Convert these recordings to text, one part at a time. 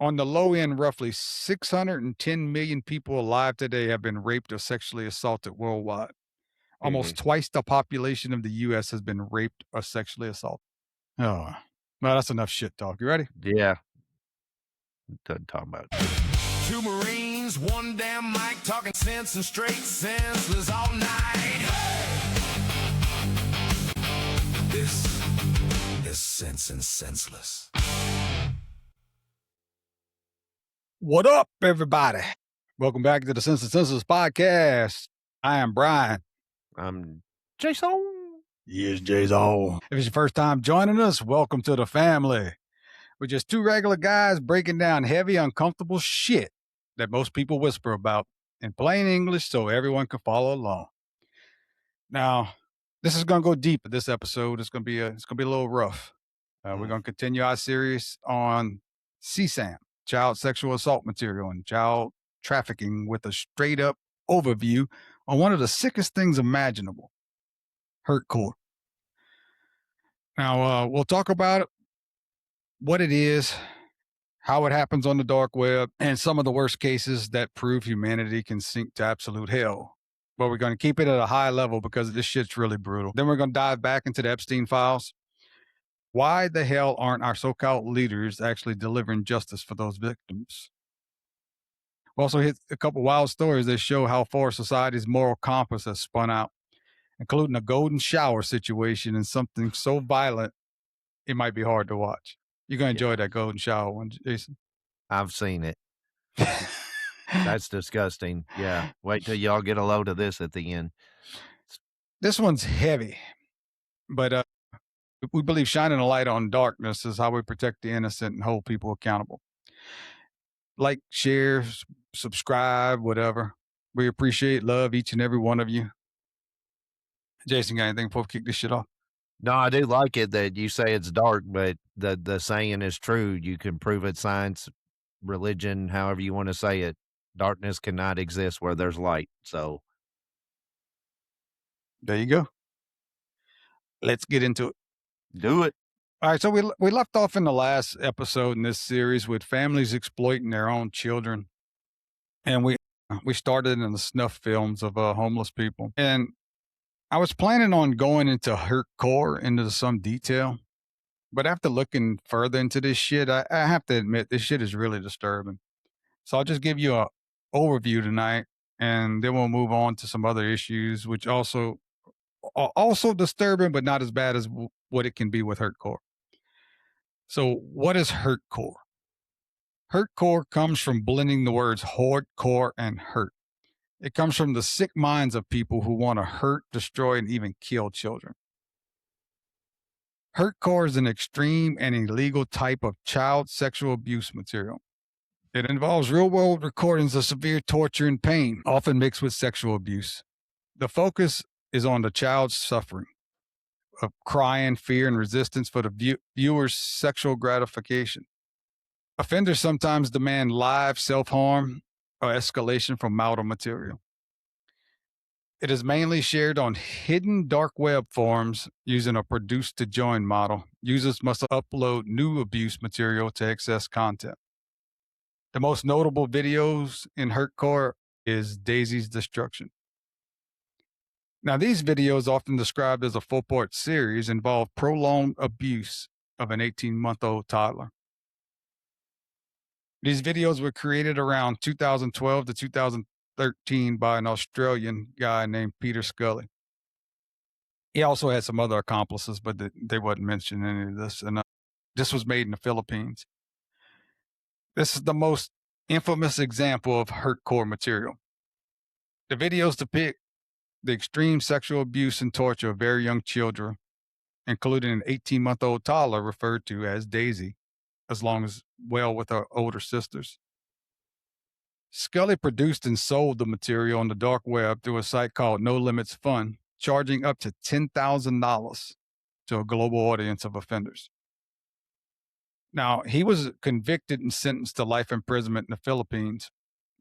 On the low end, roughly 610 million people alive today have been raped or sexually assaulted worldwide. Mm-hmm. Almost twice the population of the U.S. has been raped or sexually assaulted. Oh, well, that's enough shit talk. You ready? Yeah. Done talking about it. Two Marines, one damn mic, talking sense and straight senseless all night. This is Sense and Senseless. What up, everybody? Welcome back to the Sense and Senseless Podcast. I am Bryan. I'm Jason. Yes, Jason. If it's your first time joining us, welcome to the family. We're just two regular guys breaking down heavy, uncomfortable shit that most people whisper about in plain English so everyone can follow along. Now, this is going to go deep in this episode. It's going to be a little rough. We're going to continue our series on CSAM, child sexual assault material and child trafficking, with a straight up overview on one of the sickest things imaginable, Hurtcore. Now, we'll talk about it, what it is, how it happens on the dark web, and some of the worst cases that prove humanity can sink to absolute hell. But we're going to keep it at a high level because this shit's really brutal. Then we're going to dive back into the Epstein files. Why the hell aren't our so-called leaders actually delivering justice for those victims? We'll also hit a couple wild stories that show how far society's moral compass has spun out, including a golden shower situation and something so violent it might be hard to watch. You're going to enjoy that golden shower one, Jason. I've seen it. That's disgusting. Yeah. Wait till y'all get a load of this at the end. This one's heavy, but we believe shining a light on darkness is how we protect the innocent and hold people accountable. Like, share, subscribe, whatever. We appreciate, love each and every one of you. Jason, got anything before we kick this shit off? No, I do like it that you say it's dark, but the saying is true. You can prove it, science, religion, however you want to say it. Darkness cannot exist where there's light. So There you go. Let's get into it. do it. All right, so we left off in the last episode in this series with families exploiting their own children, and we started in the snuff films of homeless people. And I was planning on going into Hurtcore into some detail, but after looking further into this shit, I have to admit this shit is really disturbing. So I'll just give you a overview tonight, and then we'll move on to some other issues, which also disturbing, but not as bad as what it can be with Hurtcore. So what is Hurtcore? Hurtcore comes from blending the words hardcore and hurt. It comes from the sick minds of people who want to hurt, destroy, and even kill children. Hurtcore is an extreme and illegal type of child sexual abuse material. It involves real-world recordings of severe torture and pain, often mixed with sexual abuse. The focus is on the child's suffering of crying, fear, and resistance for the viewer's sexual gratification. Offenders sometimes demand live self-harm or escalation from milder material. It is mainly shared on hidden dark web forums using a produce-to-join model. Users must upload new abuse material to access content. The most notable videos in Hurtcore is Daisy's destruction. Now, these videos, often described as a four-part series, involve prolonged abuse of an 18-month-old toddler. These videos were created around 2012 to 2013 by an Australian guy named Peter Scully. He also had some other accomplices, but they wasn't mentioned in any of this. And this was made in the Philippines. This is the most infamous example of Hurtcore material. The videos depict the extreme sexual abuse and torture of very young children, including an 18-month-old toddler referred to as Daisy, as long as well with her older sisters. Scully produced and sold the material on the dark web through a site called No Limits Fund, charging up to $10,000 to a global audience of offenders. Now, he was convicted and sentenced to life imprisonment in the Philippines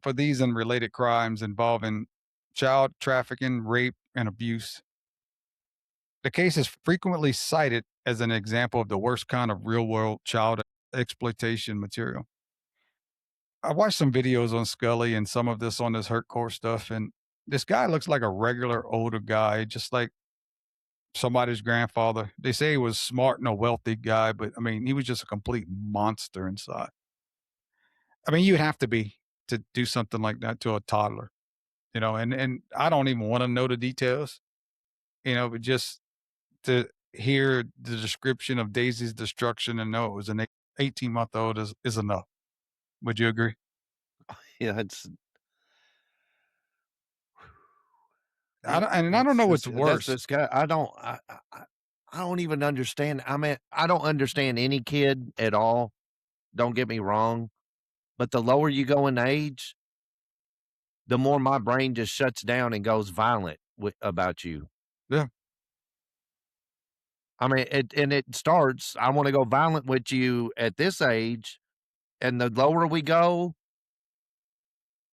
for these and related crimes involving child trafficking, rape, and abuse. The case is frequently cited as an example of the worst kind of real-world child exploitation material. I watched some videos on Scully and some of this on this Hurtcore stuff, and this guy looks like a regular older guy, just like somebody's grandfather. They say he was smart and a wealthy guy, but I mean, he was just a complete monster inside. I mean, you'd have to be to do something like that to a toddler, and I don't even want to know the details, but just to hear the description of Daisy's destruction and know it was an 18-month-old is enough. Would you agree? Yeah, it's I don't know what's that's worse. this guy. I don't even understand. I mean, I don't understand any kid at all. Don't get me wrong, but the lower you go in age, the more my brain just shuts down and goes violent about you. Yeah. I mean, it starts. I want to go violent with you at this age, and the lower we go,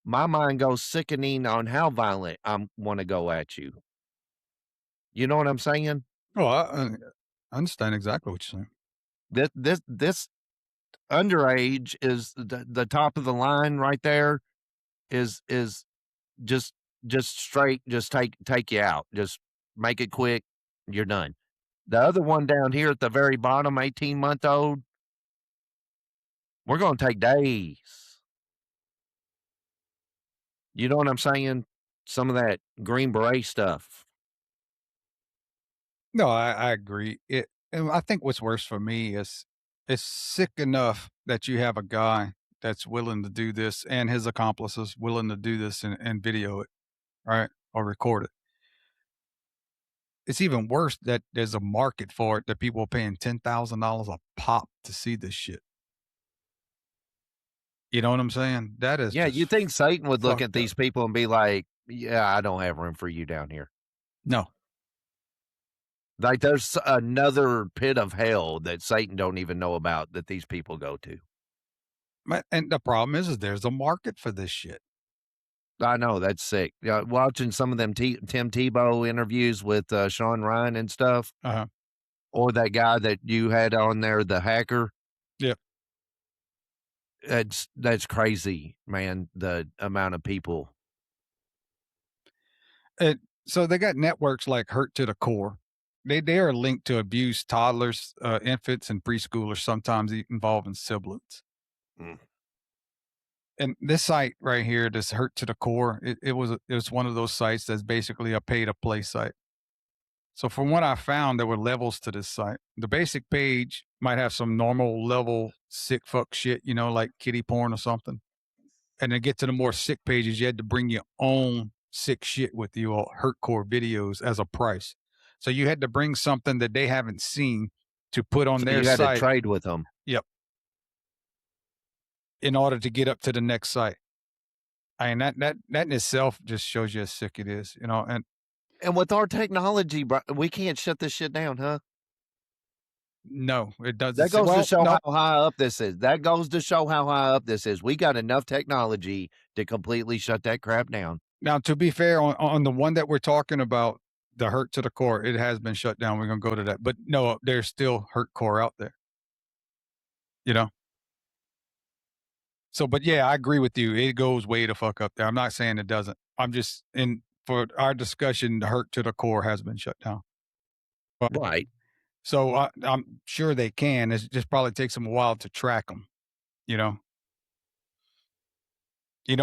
my mind goes sickening on how violent I want to go at you. You know what I'm saying? Oh, I understand exactly what you're saying. This underage is the top of the line right there. Is just straight, just take you out. Just make it quick. You're done. The other one down here at the very bottom, 18-month-old, we're going to take days. You know what I'm saying? Some of that Green Beret stuff. No, I agree. And I think what's worse for me is it's sick enough that you have a guy that's willing to do this and his accomplices willing to do this and video it, right? Or record it. It's even worse that there's a market for it, that people are paying $10,000 a pop to see this shit. You know what I'm saying? That is, Yeah, you think Satan would look fucked at these up. people and be like, yeah, I don't have room for you down here. No. Like there's another pit of hell that Satan don't even know about that these people go to. And the problem is there's a market for this shit. I know, that's sick. Yeah, watching some of them Tim Tebow interviews with Sean Ryan and stuff, Uh-huh. or that guy that you had on there, the hacker. Yep. That's crazy, man, the amount of people. So they got networks like Hurt to the Core. They are linked to abused toddlers, infants, and preschoolers, sometimes involving siblings. Mm. And this site right here, this Hurt to the Core, it was one of those sites that's basically a pay-to-play site. So from what I found, there were levels to this site. The basic page might have some normal level sick fuck shit, like kitty porn or something. And to get to the more sick pages, you had to bring your own sick shit with you, or Hurtcore videos as a price. So you had to bring something that they haven't seen to put on their You had site. to trade with them. Yep. In order to get up to the next site. I mean, that in itself just shows you how sick it is, And with our technology, bro, we can't shut this shit down, huh? No, it doesn't. That goes to show no. how high up this is. That goes to show how high up this is. We got enough technology to completely shut that crap down. Now, to be fair, on the one that we're talking about, the Hurt to the Core, it has been shut down. We're going to go to that. But no, there's still Hurtcore out there. So, but yeah, I agree with you. It goes way the fuck up there. I'm not saying it doesn't. I'm just, for our discussion, the Hurt to the Core has been shut down. But, right. So I'm sure they can. It just probably takes them a while to track them, You know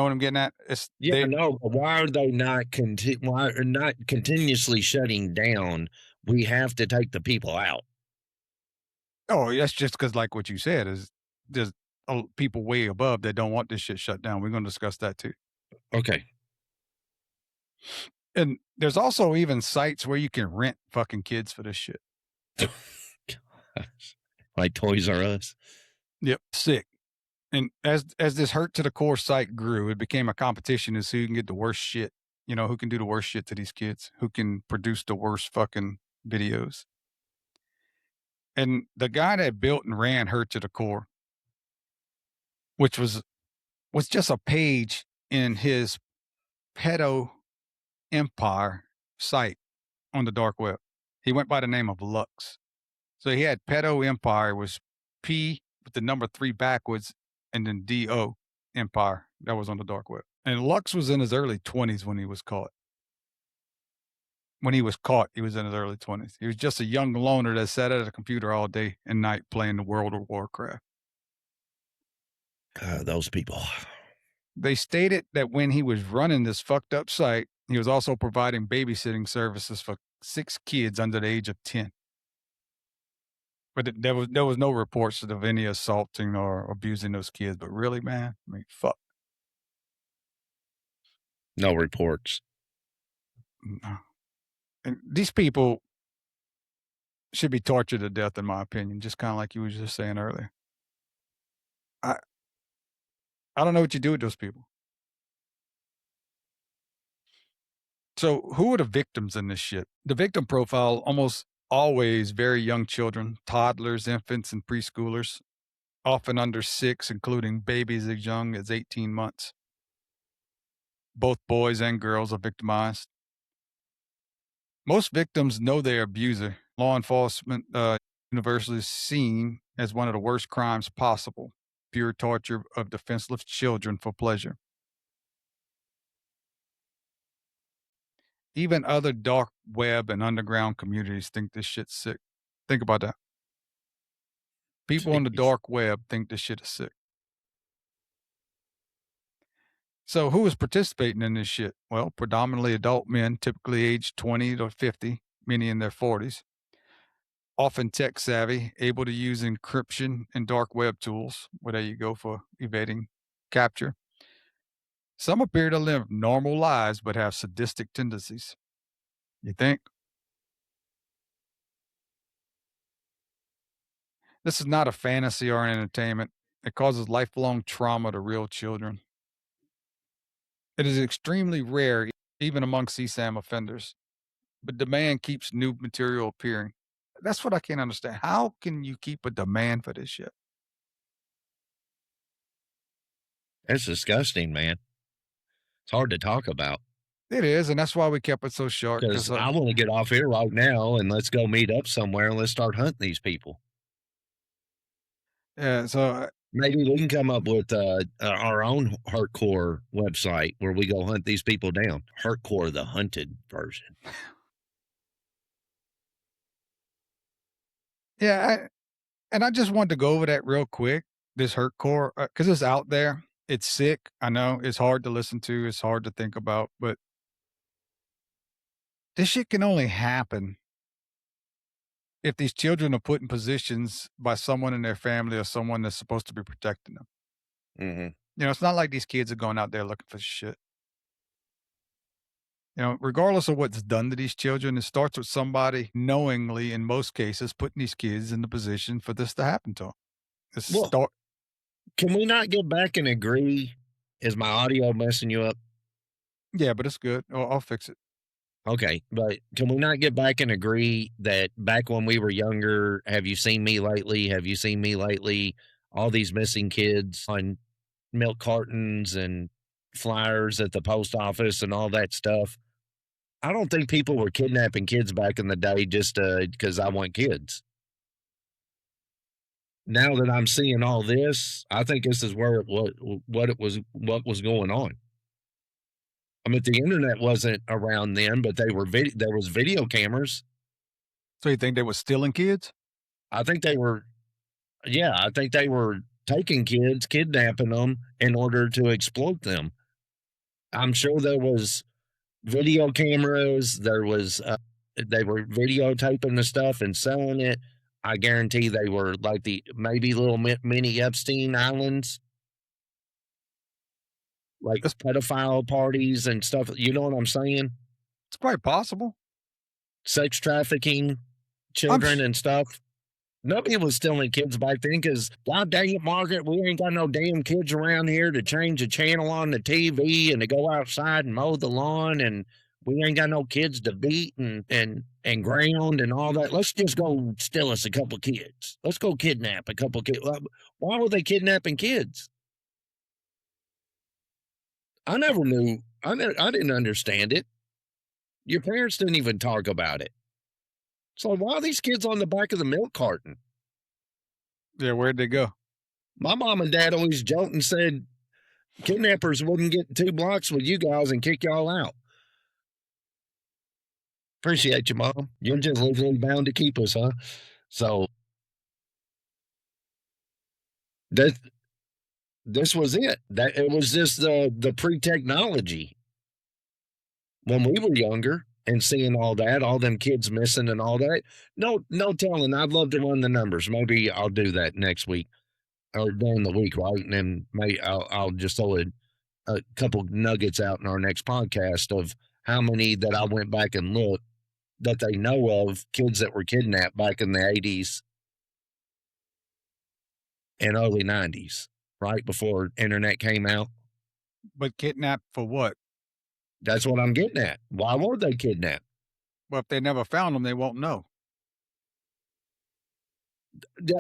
what I'm getting at? No. But why are they not continuously shutting down? We have to take the people out. Oh, that's just because, like what you said, is there's people way above that don't want this shit shut down. We're going to discuss that too. Okay. And there's also even sites where you can rent fucking kids for this shit. Like Toys R Us. Yep, sick. And as this Hurt to the Core site grew, it became a competition as who can get the worst shit. Who can do the worst shit to these kids, who can produce the worst fucking videos. And the guy that built and ran Hurt to the Core, which was just a page in his pedo empire site on the dark web. He went by the name of Lux. So he had pedo empire, was P with the number 3 backwards and then DO. empire that was on the dark web. And Lux was in his early 20s when he was caught. When he was caught, he was in his early 20s. He was just a young loner that sat at a computer all day and night playing the World of Warcraft. Those people. They stated that when he was running this fucked up site, he was also providing babysitting services for 6 kids under the age of 10. But there was no reports of any assaulting or abusing those kids. But really, man, I mean, fuck. No reports. No. And these people should be tortured to death, in my opinion, just kind of like you were just saying earlier. I don't know what you do with those people. So who are the victims in this shit? The victim profile almost always very young children, toddlers, infants, and preschoolers, often under 6, including babies as young as 18 months. Both boys and girls are victimized. Most victims know their abuser. Law enforcement universally seen as one of the worst crimes possible, pure torture of defenseless children for pleasure. Even other dark web and underground communities think this shit's sick. Think about that. People on the Jeez. dark web think this shit is sick. So who is participating in this shit? Well, predominantly adult men, typically aged 20 to 50, many in their 40s. Often tech savvy, able to use encryption and dark web tools. Well, there you go for evading capture. Some appear to live normal lives but have sadistic tendencies. You think? This is not a fantasy or an entertainment. It causes lifelong trauma to real children. It is extremely rare, even among CSAM offenders, but demand keeps new material appearing. That's what I can't understand. How can you keep a demand for this shit? That's disgusting, man. It's hard to talk about It is, and that's why we kept it so short. because 'Cause, I want to get off here right now and let's go meet up somewhere and let's start hunting these people. yeah, so Maybe we can come up with our own Hurtcore website where we go hunt these people down. Hurtcore, the hunted version. yeah, I just wanted to go over that real quick. This Hurtcore, because it's out there. It's sick. I know it's hard to listen to. It's hard to think about, but this shit can only happen if these children are put in positions by someone in their family or someone that's supposed to be protecting them. Mm-hmm. You know, it's not like these kids are going out there looking for shit. You know, regardless of what's done to these children, it starts with somebody knowingly, in most cases, putting these kids in the position for this to happen to them. Well, can we not get back and agree? Is my audio messing you up? Yeah, but it's good. I'll fix it. Okay, but can we not get back and agree that back when we were younger, have you seen me lately? Have you seen me lately? All these missing kids on milk cartons and flyers at the post office and all that stuff. I don't think people were kidnapping kids back in the day just because I want kids. Now that I'm seeing all this, I think this is where what was going on. I mean, the internet wasn't around then, but there was video cameras. So you think they were stealing kids? I think they were taking kids, kidnapping them in order to exploit them. I'm sure there was video cameras. There was they were videotaping the stuff and selling it. I guarantee they were like maybe little mini Epstein islands, like pedophile parties and stuff. You know what I'm saying? It's quite possible. Sex trafficking, children and stuff. Nobody was stealing kids back then because, God dang it, Margaret, we ain't got no damn kids around here to change the channel on the TV and to go outside and mow the lawn, and we ain't got no kids to beat and ground and all that. Let's just go steal us a couple kids. Let's go kidnap a couple kids. Why were they kidnapping kids? I never knew. I didn't understand it. Your parents didn't even talk about it. So why are these kids on the back of the milk carton? Yeah, where'd they go? My mom and dad always joked and said, Kidnappers wouldn't get 2 blocks with you guys and kick y'all out. Appreciate you, Mom. You're just legally bound to keep us, huh? So this was it. That it was just the pre-technology. When we were younger and seeing all that, all them kids missing and all that, no telling. I'd love to run the numbers. Maybe I'll do that next week or during the week, right? And then maybe I'll just throw a couple nuggets out in our next podcast of how many that I went back and looked that they know of, kids that were kidnapped back in the 80s and early 90s, right before internet came out. But kidnapped for what? That's what I'm getting at. Why were they kidnapped? Well, if they never found them, they won't know.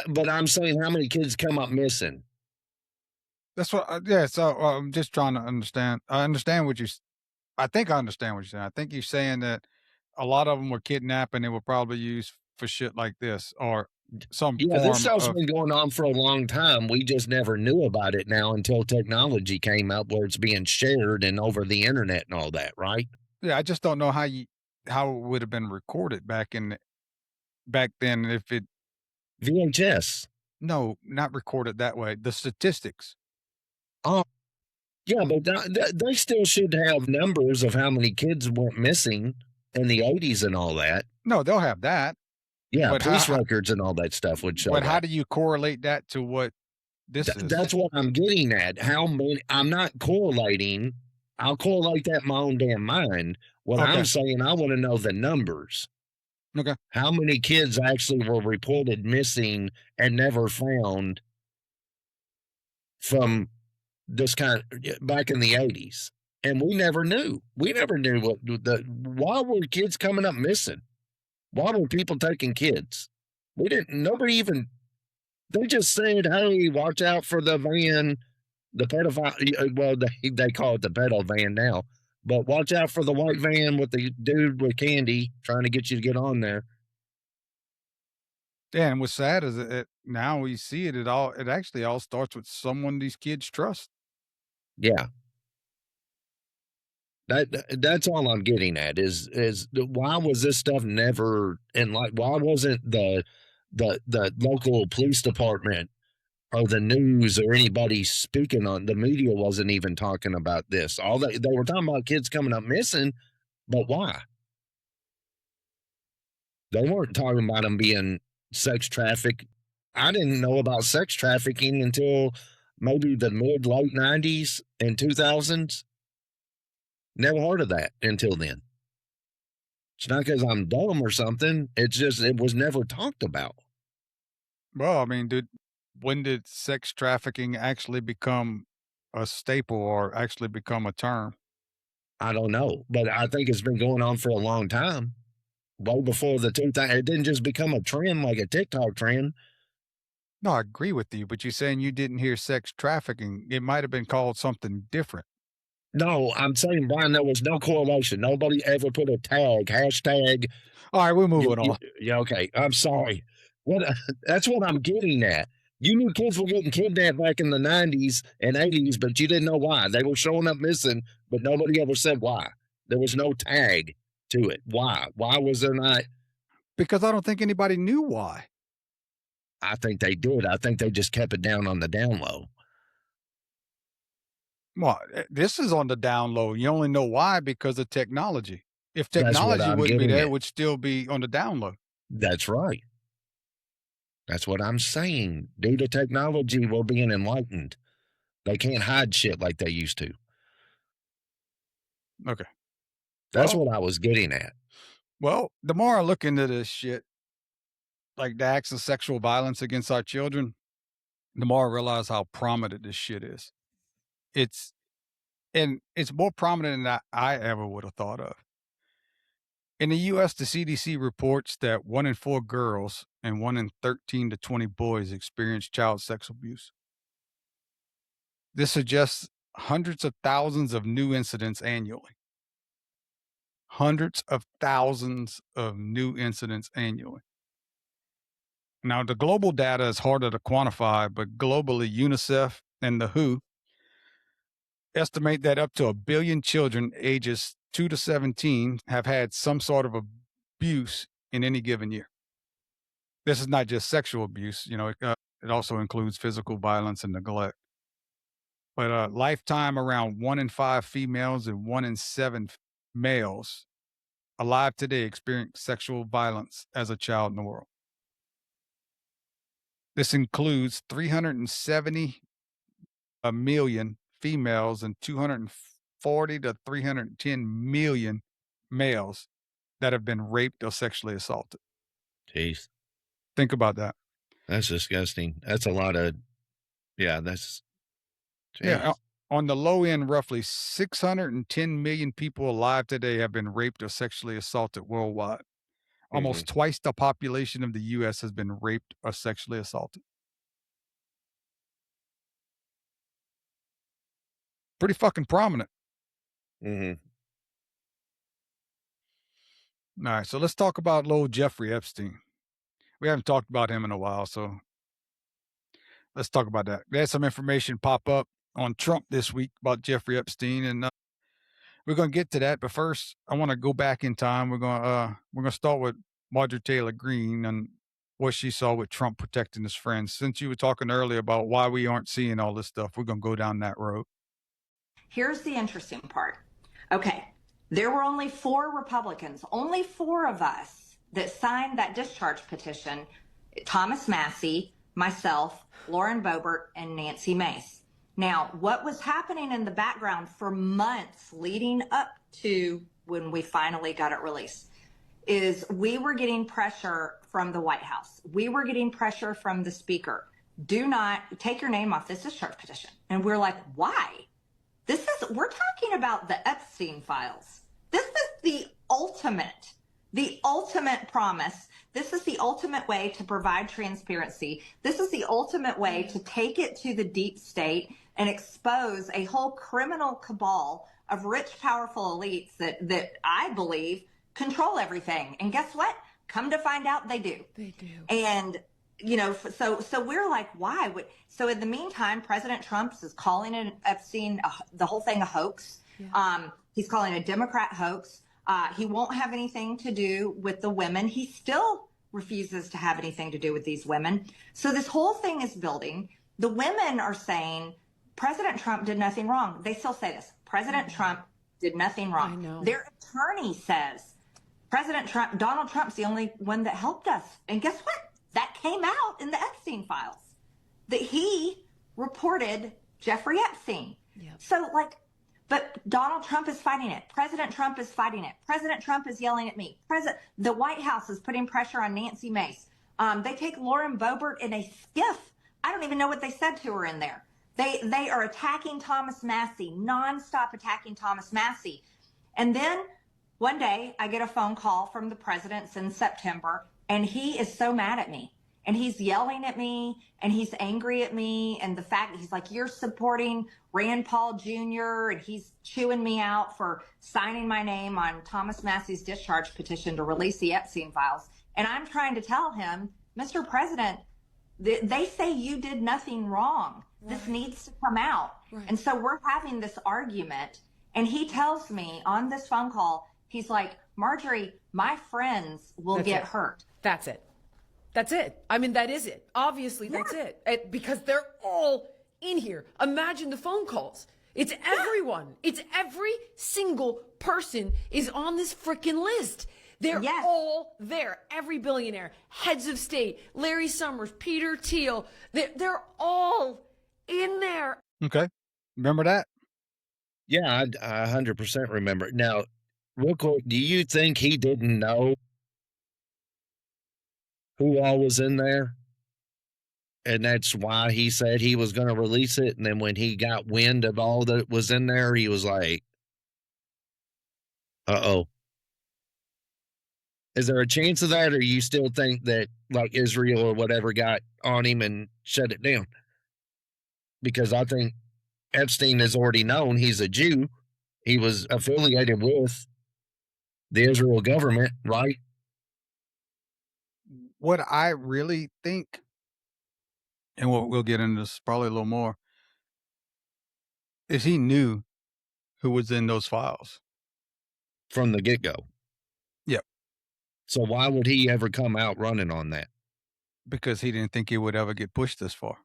But I'm saying, how many kids come up missing? That's what. Yeah. So I'm just trying to understand. I understand what I think I understand what you're saying. I think you're saying that a lot of them were kidnapped and they were probably used for shit like this or some Yeah, form this stuff's of. been going on for a long time. We just never knew about it now until technology came out where it's being shared and over the internet and all that, right? Yeah, I just don't know how it would have been recorded back then. If it VHS. no, not recorded that way. The statistics. Oh, yeah, but they still should have numbers of how many kids went missing in the 80s and all that. No, they'll have that. Yeah, But police how- records and all that stuff would show But how that. do you correlate that to what this is? That's what I'm getting at. How many? I'm not correlating. I'll correlate that in my own damn mind. What Okay. I'm saying, I want to know the numbers. Okay. How many kids actually were reported missing and never found from this kind back in the 80s? And we never knew. We never knew why were kids coming up missing? Why were people taking kids? We didn't, nobody even, they just said, hey, watch out for the van, the pedophile. Well, they call it the pedo van now, but watch out for the white van with the dude with candy trying to get you to get on there. Yeah, and what's sad is that now we see it actually all starts with someone these kids trust. Yeah. That's all I'm getting at is why was this stuff never in like why wasn't the local police department or the news or anybody speaking on the media wasn't even talking about this. All they were talking about kids coming up missing, but why? They weren't talking about them being sex trafficked. I didn't know about sex trafficking until maybe the late 90s and 2000s. Never heard of that until then. It's not because I'm dumb or something. It's just it was never talked about. Well, I mean, when did sex trafficking actually become a staple or actually become a term? I don't know, but I think it's been going on for a long time. Way before the 2000s, it didn't just become a trend like a TikTok trend. No, I agree with you, but you're saying you didn't hear sex trafficking. It might have been called something different. No, I'm saying, Brian, there was no correlation. Nobody ever put a hashtag. All right, we're moving on. Yeah, okay. I'm sorry. That's what I'm getting at. You knew kids were getting kidnapped back in the 90s and 80s, but you didn't know why. They were showing up missing, but nobody ever said why. There was no tag to it. Why? Why was there not? Because I don't think anybody knew why. I think they did. I think they just kept it down on the down low. Well, this is on the down low. You only know why because of technology. If That's what technology I'm wouldn't be getting there, at. it would still be on the down low. That's right. That's what I'm saying. Due to technology, we're being enlightened. They can't hide shit like they used to. Okay. That's Well- what I was getting at. Well, the more I look into this shit, like the acts of sexual violence against our children, the more I realize how prominent this shit is. It's more prominent than I ever would have thought of. In the U.S., the CDC reports that 1 in 4 girls and 1 in 13 to 20 boys experience child sex abuse. This suggests hundreds of thousands of new incidents annually. Hundreds of thousands of new incidents annually. Now, the global data is harder to quantify, but globally, UNICEF and the WHO estimate that up to 1 billion children ages 2 to 17 have had some sort of abuse in any given year. This is not just sexual abuse, it also includes physical violence and neglect. But lifetime, around 1 in 5 females and 1 in 7 males alive today experience sexual violence as a child in the world. This includes 370 million females and 240 to 310 million males that have been raped or sexually assaulted. Jeez. Think about that. That's disgusting. That's a lot of, that's. Jeez. Yeah. On the low end, roughly 610 million people alive today have been raped or sexually assaulted worldwide. Almost twice the population of the U.S. has been raped or sexually assaulted. Pretty fucking prominent. Mm-hmm. All right, so let's talk about little Jeffrey Epstein. We haven't talked about him in a while, so let's talk about that. We had some information pop up on Trump this week about Jeffrey Epstein, and we're going to get to that. But first, I want to go back in time. We're going to start with Marjorie Taylor Greene and what she saw with Trump protecting his friends. Since you were talking earlier about why we aren't seeing all this stuff, we're going to go down that road. Here's the interesting part. Okay, there were only 4 Republicans, only 4 of us that signed that discharge petition: Thomas Massie, myself, Lauren Boebert, and Nancy Mace. Now, what was happening in the background for months leading up to when we finally got it released is we were getting pressure from the White House. We were getting pressure from the speaker. Do not take your name off this discharge petition. And we're like, why? We're talking about the Epstein files. This is the ultimate promise. This is the ultimate way to provide transparency. This is the ultimate way to take it to the deep state and expose a whole criminal cabal of rich, powerful elites that I believe control everything. And guess what? Come to find out, they do. They do. And so we're like, why? So in the meantime, President Trump is calling it Epstein, the whole thing a hoax. Yeah. He's calling it a Democrat hoax. He won't have anything to do with the women. He still refuses to have anything to do with these women. So this whole thing is building. The women are saying President Trump did nothing wrong. They still say this. President Trump did nothing wrong. I know. Their attorney says Donald Trump's the only one that helped us. And guess what? That came out in the Epstein files, that he reported Jeffrey Epstein. Yep. So but Donald Trump is fighting it. President Trump is fighting it. President Trump is yelling at me. The White House is putting pressure on Nancy Mace. They take Lauren Boebert in a skiff. I don't even know what they said to her in there. They are attacking Thomas Massie, nonstop attacking Thomas Massie. And then one day I get a phone call from the president in September, and he is so mad at me. And he's yelling at me, and he's angry at me. And the fact he's like, you're supporting Rand Paul Jr., and he's chewing me out for signing my name on Thomas Massie's discharge petition to release the Epstein files. And I'm trying to tell him, Mr. President, they say you did nothing wrong. Right. This needs to come out. Right. And so we're having this argument. And he tells me on this phone call, he's like, Marjorie, my friends will get hurt. That's it. That's it. I mean, that is it. Obviously, that's it. Because they're all in here. Imagine the phone calls. It's everyone. It's every single person is on this freaking list. They're all there. Every billionaire, heads of state, Larry Summers, Peter Thiel. They're all in there. Okay. Remember that? Yeah, I 100% remember. Now, real quick, do you think he didn't know who all was in there? And that's why he said he was going to release it. And then when he got wind of all that was in there, he was like, uh-oh. Is there a chance of that, or you still think that like Israel or whatever got on him and shut it down? Because I think Epstein is already known he's a Jew. He was affiliated with the Israel government, right? What I really think, and we'll get into this probably a little more, is he knew who was in those files. From the get-go. Yep. So why would he ever come out running on that? Because he didn't think he would ever get pushed this far.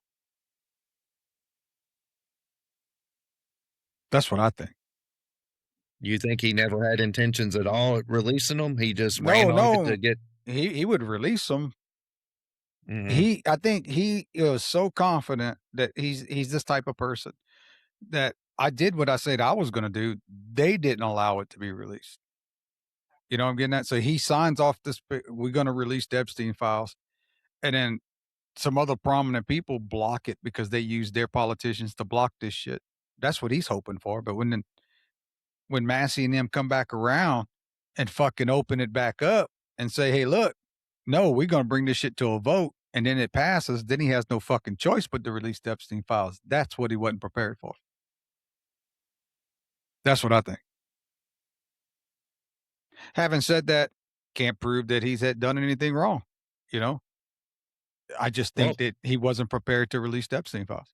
That's what I think. You think he never had intentions at all at releasing them? He just ran on it to get... He would release them. Mhm. I think he was so confident that he's this type of person that I did what I said I was going to do. They didn't allow it to be released. You know what I'm getting at? So he signs off this, we're going to release the Epstein files. And then some other prominent people block it because they use their politicians to block this shit. That's what he's hoping for. But when Massey and them come back around and fucking open it back up and say, hey, look, no, we're going to bring this shit to a vote, and then it passes, then he has no fucking choice but to release the Epstein files. That's what he wasn't prepared for. That's what I think. Having said that, can't prove that he's had done anything wrong. You know, I just think that he wasn't prepared to release the Epstein files.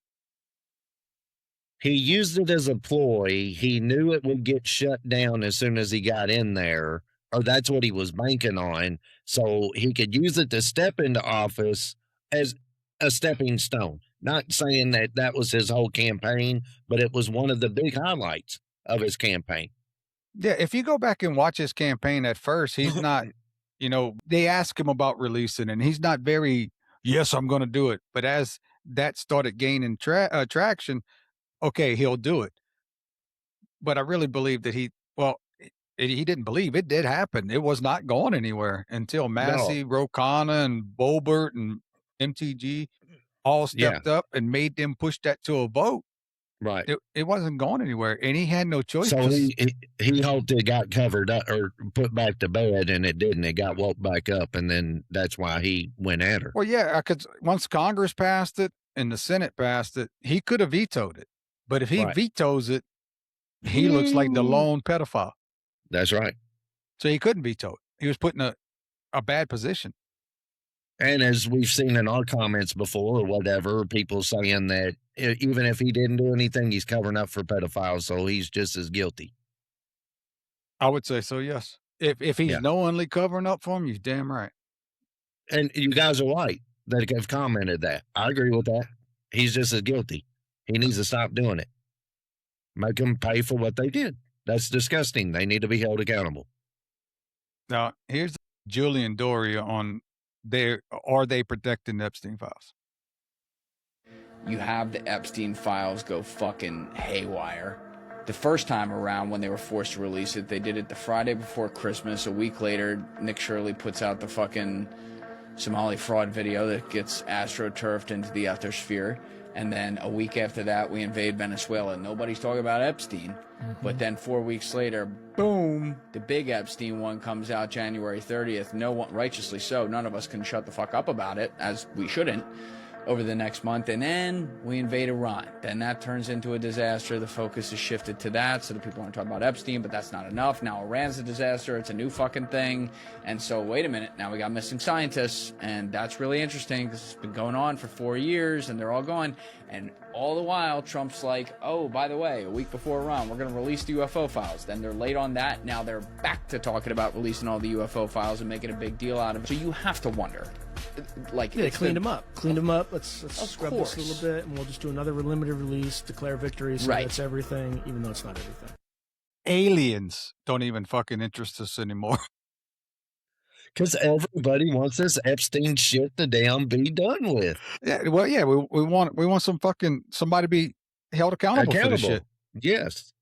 He used it as a ploy. He knew it would get shut down as soon as he got in there, or that's what he was banking on. So he could use it to step into office as a stepping stone. Not saying that that was his whole campaign, but it was one of the big highlights of his campaign. Yeah, if you go back and watch his campaign at first, he's not, you know, they ask him about releasing, and he's not very, yes, I'm going to do it. But as that started gaining traction, okay, he'll do it. But I really believe that he didn't believe it did happen. It was not going anywhere until Massey, Rokana, and Bolbert and MTG all stepped up and made them push that to a vote. Right. It wasn't going anywhere, and he had no choice. So he hoped it got covered up or put back to bed, and it didn't. It got woke back up, and then that's why he went at her. Well, yeah, because once Congress passed it and the Senate passed it, he could have vetoed it. But if he vetoes it, he looks like the lone pedophile. That's right. So he couldn't veto it. He was put in a bad position. And as we've seen in our comments before or whatever, people saying that even if he didn't do anything, he's covering up for pedophiles, so he's just as guilty. I would say so, yes. If he's knowingly covering up for him, you're damn right. And you guys are right that have commented that. I agree with that. He's just as guilty. He needs to stop doing it. Make them pay for what they did. That's disgusting. They need to be held accountable. Now, here's Julian Doria on are they protecting the Epstein files? You have the Epstein files go fucking haywire. The first time around when they were forced to release it, they did it the Friday before Christmas. A week later, Nick Shirley puts out the fucking Somali fraud video that gets astroturfed into the ethersphere. And then a week after that, we invade Venezuela. Nobody's talking about Epstein. But then 4 weeks later, boom, the big Epstein one comes out January 30th. No one, righteously so, none of us can shut the fuck up about it, as we shouldn't, over the next month. And then we invade Iran. Then that turns into a disaster. The focus is shifted to that. So the people want to talk about Epstein, but that's not enough. Now Iran's a disaster. It's a new fucking thing. And so, wait a minute. Now we got missing scientists. And that's really interesting because it's been going on for 4 years and they're all gone. And all the while, Trump's like, oh, by the way, a week before Iran, we're going to release the UFO files. Then they're late on that. Now they're back to talking about releasing all the UFO files and making a big deal out of it. So you have to wonder. Like, they cleaned them up. Let's scrub this a little bit, and we'll just do another limited release, declare victory, so that's everything, even though it's not everything. Aliens don't even fucking interest us anymore. Because everybody wants this Epstein shit to damn be done with. Yeah, well, yeah, we want somebody to be held accountable for this shit. Yes.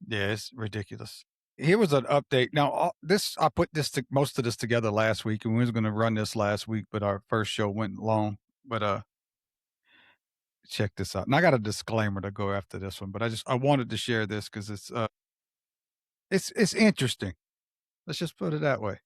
Yeah, it's ridiculous. Here was an update. Now, I put most of this together last week, and we was going to run this last week, but our first show went long. But check this out. And I got a disclaimer to go after this one, but I wanted to share this because it's interesting. Let's just put it that way.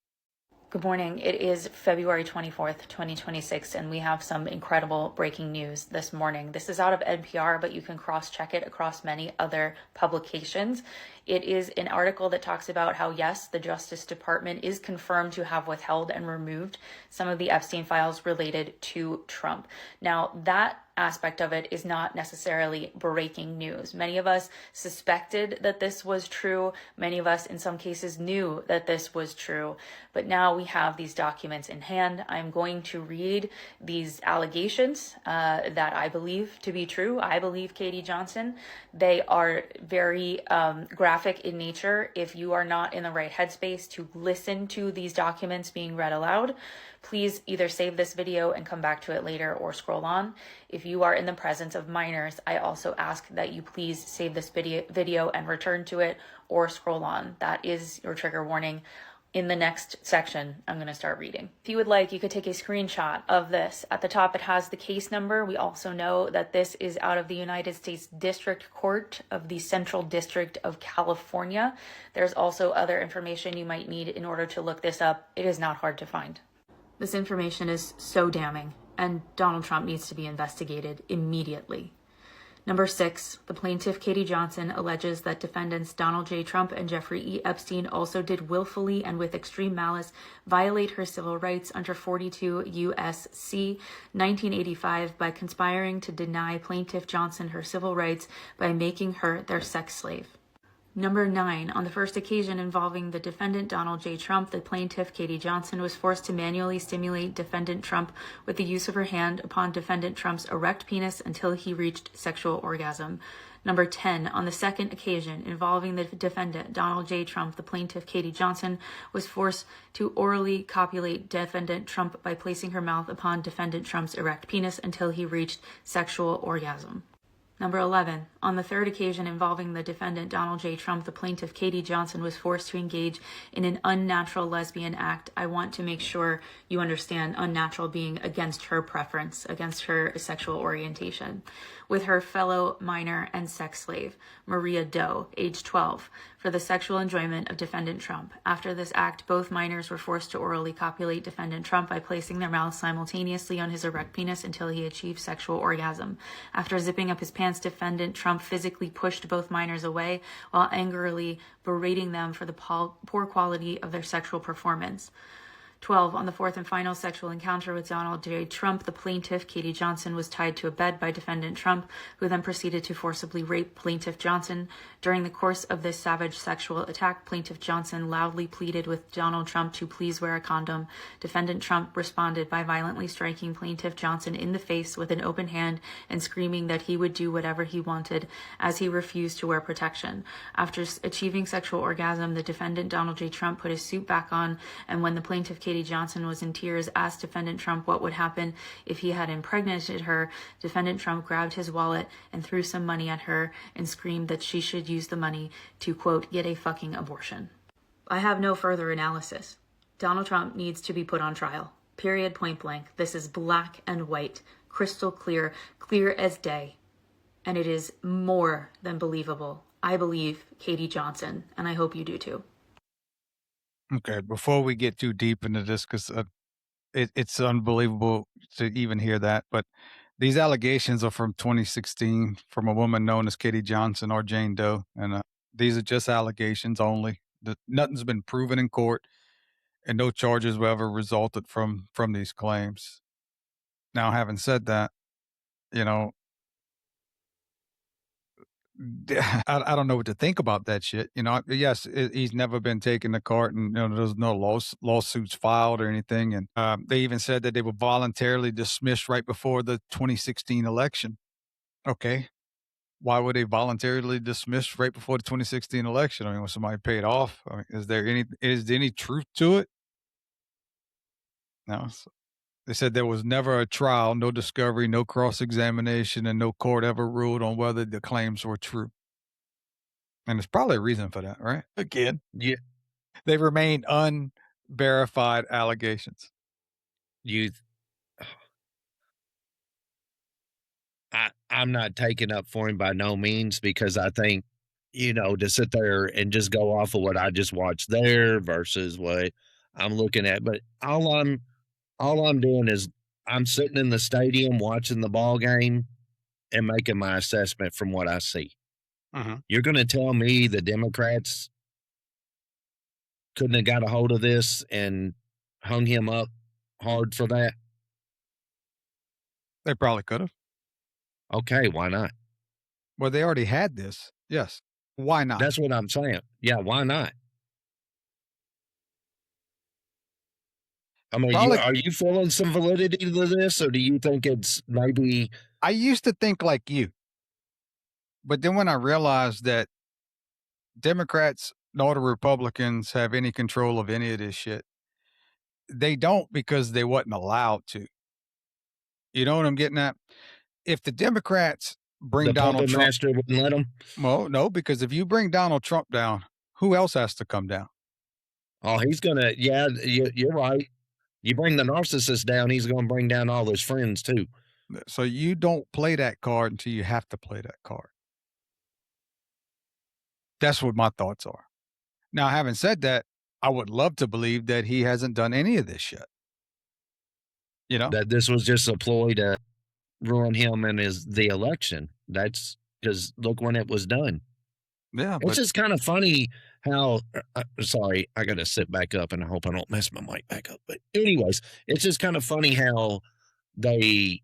Good morning. It is February 24th, 2026, and we have some incredible breaking news this morning. This is out of NPR, but you can cross-check it across many other publications. It is an article that talks about how, yes, the Justice Department is confirmed to have withheld and removed some of the Epstein files related to Trump. Now, that aspect of it is not necessarily breaking news. Many of us suspected that this was true. Many of us, in some cases, knew that this was true. But now we have these documents in hand. I'm going to read these allegations that I believe to be true. I believe Katie Johnson. They are very graphic in nature. If you are not in the right headspace to listen to these documents being read aloud, please either save this video and come back to it later or scroll on. If you are in the presence of minors, I also ask that you please save this video and return to it or scroll on. That is your trigger warning. In the next section, I'm going to start reading. If you would like, you could take a screenshot of this. At the top, it has the case number. We also know that this is out of the United States District Court of the Central District of California. There's also other information you might need in order to look this up. It is not hard to find. This information is so damning, and Donald Trump needs to be investigated immediately. Number 6, the plaintiff Katie Johnson alleges that defendants Donald J. Trump and Jeffrey E. Epstein also did willfully and with extreme malice violate her civil rights under 42 U.S.C. 1985 by conspiring to deny plaintiff Johnson her civil rights by making her their sex slave. Number 9, on the first occasion involving the defendant Donald J. Trump, the plaintiff Katie Johnson was forced to manually stimulate defendant Trump with the use of her hand upon defendant Trump's erect penis until he reached sexual orgasm. Number 10, on the second occasion involving the defendant Donald J. Trump, the plaintiff Katie Johnson was forced to orally copulate defendant Trump by placing her mouth upon defendant Trump's erect penis until he reached sexual orgasm. Number 11, on the third occasion involving the defendant Donald J. Trump, the plaintiff Katie Johnson was forced to engage in an unnatural lesbian act. I want to make sure you understand unnatural being against her preference, against her sexual orientation, with her fellow minor and sex slave, Maria Doe, age 12, for the sexual enjoyment of defendant Trump. After this act, both minors were forced to orally copulate defendant Trump by placing their mouths simultaneously on his erect penis until he achieved sexual orgasm. After zipping up his pants, defendant Trump physically pushed both minors away while angrily berating them for the poor quality of their sexual performance. 12, on the fourth and final sexual encounter with Donald J. Trump, the plaintiff, Katie Johnson, was tied to a bed by defendant Trump, who then proceeded to forcibly rape plaintiff Johnson. During the course of this savage sexual attack, plaintiff Johnson loudly pleaded with Donald Trump to please wear a condom. Defendant Trump responded by violently striking plaintiff Johnson in the face with an open hand and screaming that he would do whatever he wanted as he refused to wear protection. After achieving sexual orgasm, the defendant Donald J. Trump put his suit back on, and when the plaintiff Katie Johnson was in tears, asked defendant Trump what would happen if he had impregnated her. Defendant Trump grabbed his wallet and threw some money at her and screamed that she should use the money to, quote, get a fucking abortion. I have no further analysis. Donald Trump needs to be put on trial. Period, point blank. This is black and white, crystal clear, clear as day. And it is more than believable. I believe Katie Johnson, and I hope you do too. Okay, before we get too deep into this, because it's unbelievable to even hear that, but these allegations are from 2016 from a woman known as Katie Johnson or Jane Doe, and these are just allegations only. Nothing's been proven in court, and no charges will ever resulted from these claims. Now, having said that, you know, I don't know what to think about that shit. You know, yes, he's never been taken to court, and you know, there's no lawsuits filed or anything. And they even said that they were voluntarily dismissed right before the 2016 election. Okay, why would they voluntarily dismiss right before the 2016 election? I mean, was somebody paid off? I mean, is there any truth to it? No. They said there was never a trial, no discovery, no cross-examination, and no court ever ruled on whether the claims were true. And there's probably a reason for that, right? Again, Yeah. they remain unverified allegations. I'm not taking up for him by no means, because I think, you know, to sit there and just go off of what I just watched there versus what I'm looking at. But all I'm doing is I'm sitting in the stadium watching the ball game and making my assessment from what I see. You're going to tell me the Democrats couldn't have got a hold of this and hung him up hard for that? They probably could have. Okay, why not? Well, they already had this. Yes. Why not? That's what I'm saying. Yeah, why not? I mean, are you feeling some validity to this, or do you think it's maybe... I used to think like you. But then when I realized that Democrats nor the Republicans have any control of any of this shit, they don't because they wasn't allowed to. You know what I'm getting at? If the Democrats bring Donald Trump... master wouldn't let them? Well, no, because if you bring Donald Trump down, who else has to come down? Oh, he's going to... Yeah, you're right. You bring the narcissist down, he's going to bring down all his friends too. So you don't play that card until you have to play that card. That's what my thoughts are. Now, having said that, I would love to believe that he hasn't done any of this shit. You know? That this was just a ploy to ruin him and the election. That's because look when it was done. Yeah. It's just kind of funny how, sorry, I got to sit back up and I hope I don't mess my mic back up. But anyways, it's just kind of funny how they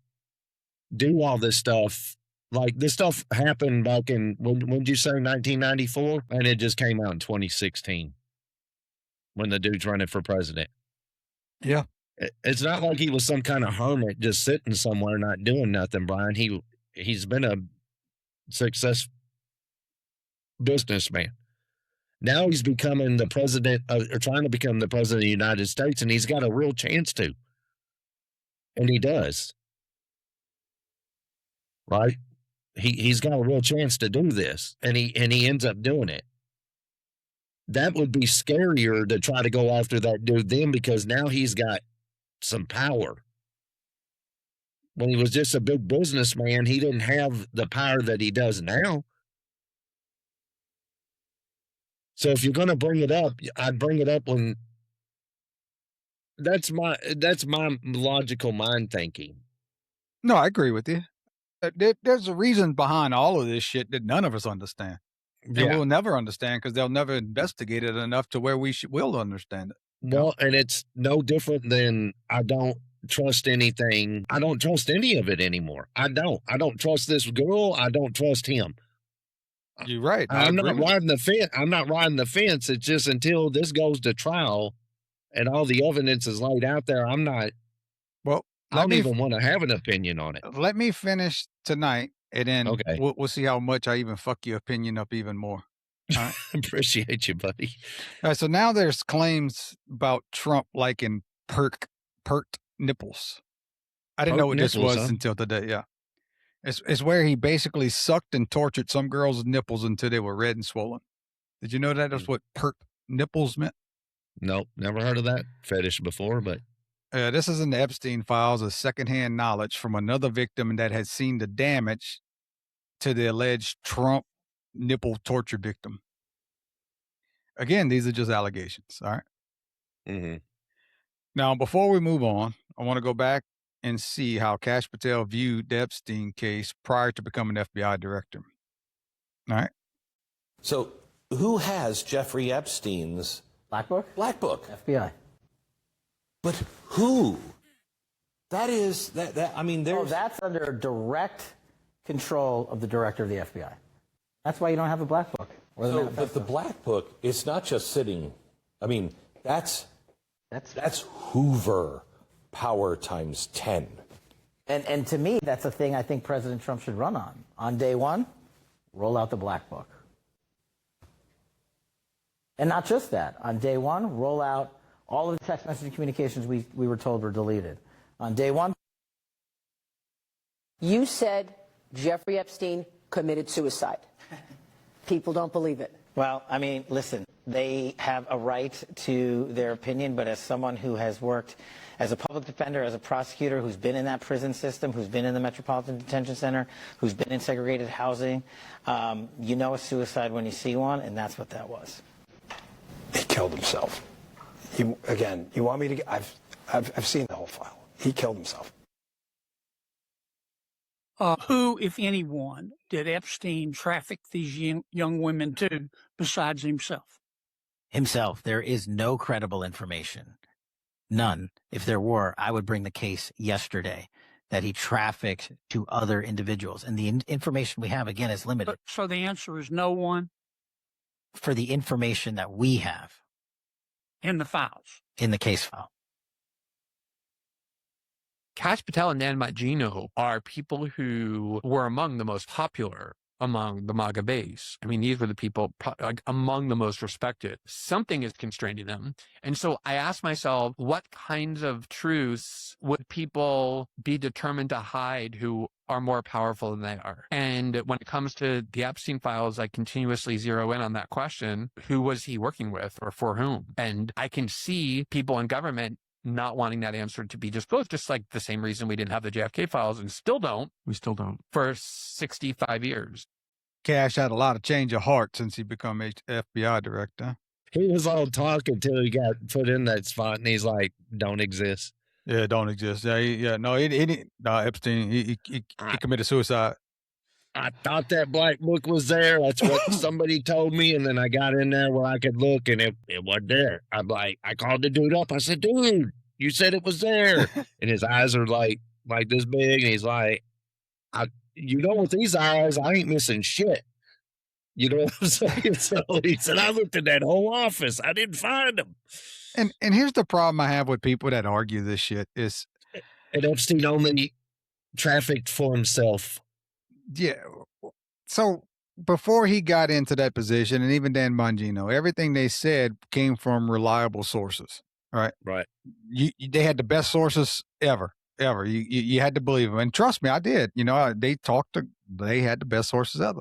do all this stuff. Like this stuff happened back in, when did you say 1994? And it just came out in 2016 when the dude's running for president. Yeah. It's not like he was some kind of hermit just sitting somewhere not doing nothing, Brian. He's been a successful businessman. Now he's becoming the president, or trying to become the president of the United States, and he's got a real chance to. And he does. Right? He's got a real chance to do this, and he ends up doing it. That would be scarier to try to go after that dude then, because now he's got some power. When he was just a big businessman, he didn't have the power that he does now. So if you're going to bring it up, I'd bring it up when that's my logical mind thinking. No, I agree with you. There's a reason behind all of this shit that none of us understand. Yeah. And we'll never understand because they'll never investigate it enough to where will understand it. Well, and it's no different than I don't trust anything. I don't trust any of it anymore. I don't trust this girl. I don't trust him. You're right. I'm not riding the fence. I'm not riding the fence. It's just until this goes to trial and all the evidence is laid out there, I'm not. Well, I don't even want to have an opinion on it. Let me finish tonight, and then we'll see how much I even fuck your opinion up even more. All right? Appreciate you, buddy. All right, so now there's claims about Trump liking pert nipples. I didn't know what this was until today. Yeah. It's where he basically sucked and tortured some girls' nipples until they were red and swollen. Did you know that? That's what pert nipples meant? Nope, never heard of that fetish before, but... this is in the Epstein files of secondhand knowledge from another victim that had seen the damage to the alleged Trump nipple torture victim. Again, these are just allegations, all right? Mm-hmm. Now, before we move on, I want to go back and see how Kash Patel viewed the Epstein case prior to becoming FBI director. All right? So who has Jeffrey Epstein's... Black Book? Black Book. FBI. But who? That is, I mean, there's... Oh, that's under direct control of the director of the FBI. That's why you don't have a Black Book. But the Black Book, it's not just sitting... I mean, that's Hoover power times 10. And to me, that's a thing I think President Trump should run on. On day one, roll out the Black Book. And not just that. On day one, roll out all of the text message communications we were told were deleted. On day one. You said Jeffrey Epstein committed suicide. People don't believe it. Well, I mean, listen, they have a right to their opinion, but as someone who has worked as a public defender, as a prosecutor, who's been in that prison system, who's been in the Metropolitan Detention Center, who's been in segregated housing, you know a suicide when you see one, and that's what that was. He killed himself. Again, you want me to? I've seen the whole file. He killed himself. Who, if anyone, did Epstein traffic these young women to besides himself? Himself. There is no credible information. None. If there were, I would bring the case yesterday. that he trafficked to other individuals. And the information we have, again, is limited. So the answer is no one? For the information that we have. In the files? In the case file. Kash Patel and Dan Bongino are people who were among the most popular among the MAGA base. I mean, these were the people among the most respected. Something is constraining them. And so I asked myself, what kinds of truths would people be determined to hide who are more powerful than they are? And when it comes to the Epstein files, I continuously zero in on that question. Who was he working with or for whom? And I can see people in government not wanting that answer to be disclosed, just like the same reason we didn't have the JFK files and still don't. We still don't. For 65 years. Cash had a lot of change of heart since he become FBI director. He was all talk until he got put in that spot, and he's like, don't exist. Yeah, don't exist. No, Epstein, he committed suicide. I thought that black book was there. That's what somebody told me. And then I got in there where I could look, and it wasn't there. I'm like, I called the dude up. I said, dude, you said it was there. And his eyes are like this big. And he's like, you know, with these eyes, I ain't missing shit. You know what I'm saying? So he said, I looked at that whole office. I didn't find him. And here's the problem I have with people that argue this shit is. And Epstein only trafficked for himself. Yeah. So before he got into that position, and even Dan Bongino, everything they said came from reliable sources. Right. Right. They had the best sources ever. You had to believe them. And trust me, I did. You know, they had the best sources ever.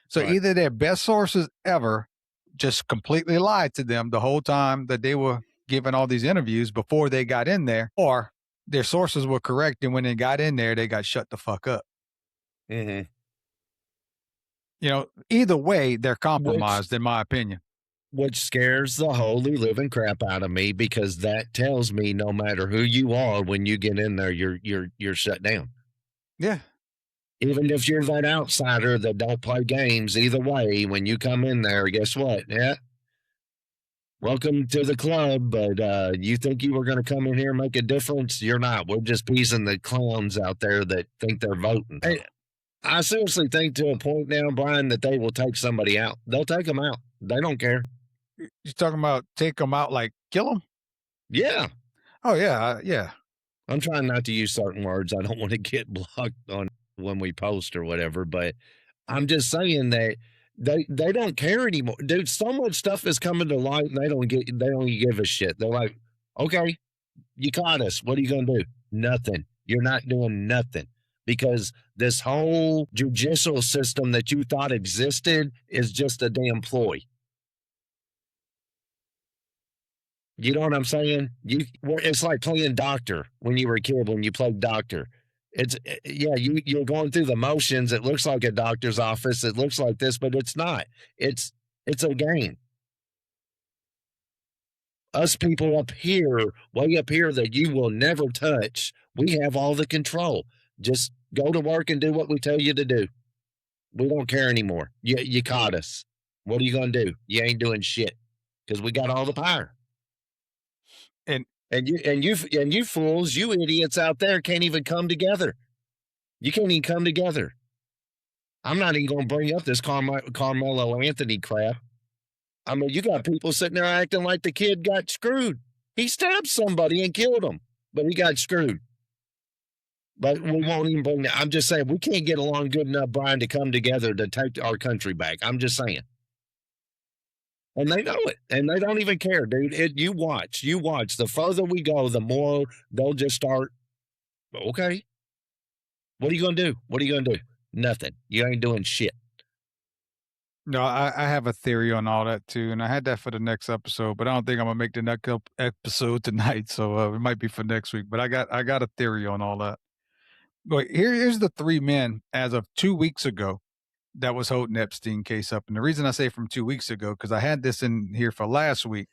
So either their best sources ever just completely lied to them the whole time that they were giving all these interviews before they got in there, or their sources were correct. And when they got in there, they got shut the fuck up. Mm-hmm. You know, either way, they're compromised, in my opinion. Which scares the holy living crap out of me, because that tells me no matter who you are, when you get in there, you're shut down. Yeah. Even if you're that outsider that don't play games, either way, when you come in there, guess what? Yeah. Welcome to the club, but you think you were going to come in here and make a difference? You're not. We're just piecing the clowns out there that think they're voting. Hey, I seriously think to a point now, Brian, that they will take somebody out. They'll take them out. They don't care. You're talking about take them out, like kill them? Yeah. Oh, yeah. Yeah. I'm trying not to use certain words. I don't want to get blocked on when we post or whatever, but I'm just saying that they don't care anymore. Dude, so much stuff is coming to light, and they don't give a shit. They're like, okay, you caught us. What are you going to do? Nothing. You're not doing nothing. Because this whole judicial system that you thought existed is just a damn ploy. You know what I'm saying? It's like playing doctor when you were a kid, when you played doctor. You're going through the motions. It looks like a doctor's office. It looks like this, but it's not. It's a game. Us people up here, way up here, that you will never touch, we have all the control. Just go to work and do what we tell you to do. We don't care anymore. You caught us. What are you going to do? You ain't doing shit, because we got all the power. And you fools, you idiots out there can't even come together. You can't even come together. I'm not even going to bring up this Carmelo Anthony crap. I mean, you got people sitting there acting like the kid got screwed. He stabbed somebody and killed him, but he got screwed. But we won't even bring that. I'm just saying, we can't get along good enough, Brian, to come together to take our country back. I'm just saying. And they know it, and they don't even care, dude. You watch. The further we go, the more they'll just start, okay, what are you going to do? Nothing. You ain't doing shit. No, I have a theory on all that, too, and I had that for the next episode, but I don't think I'm going to make the next episode tonight, so it might be for next week. But I got a theory on all that. But here's the three men as of 2 weeks ago that was holding Epstein case up. And the reason I say from 2 weeks ago, because I had this in here for last week,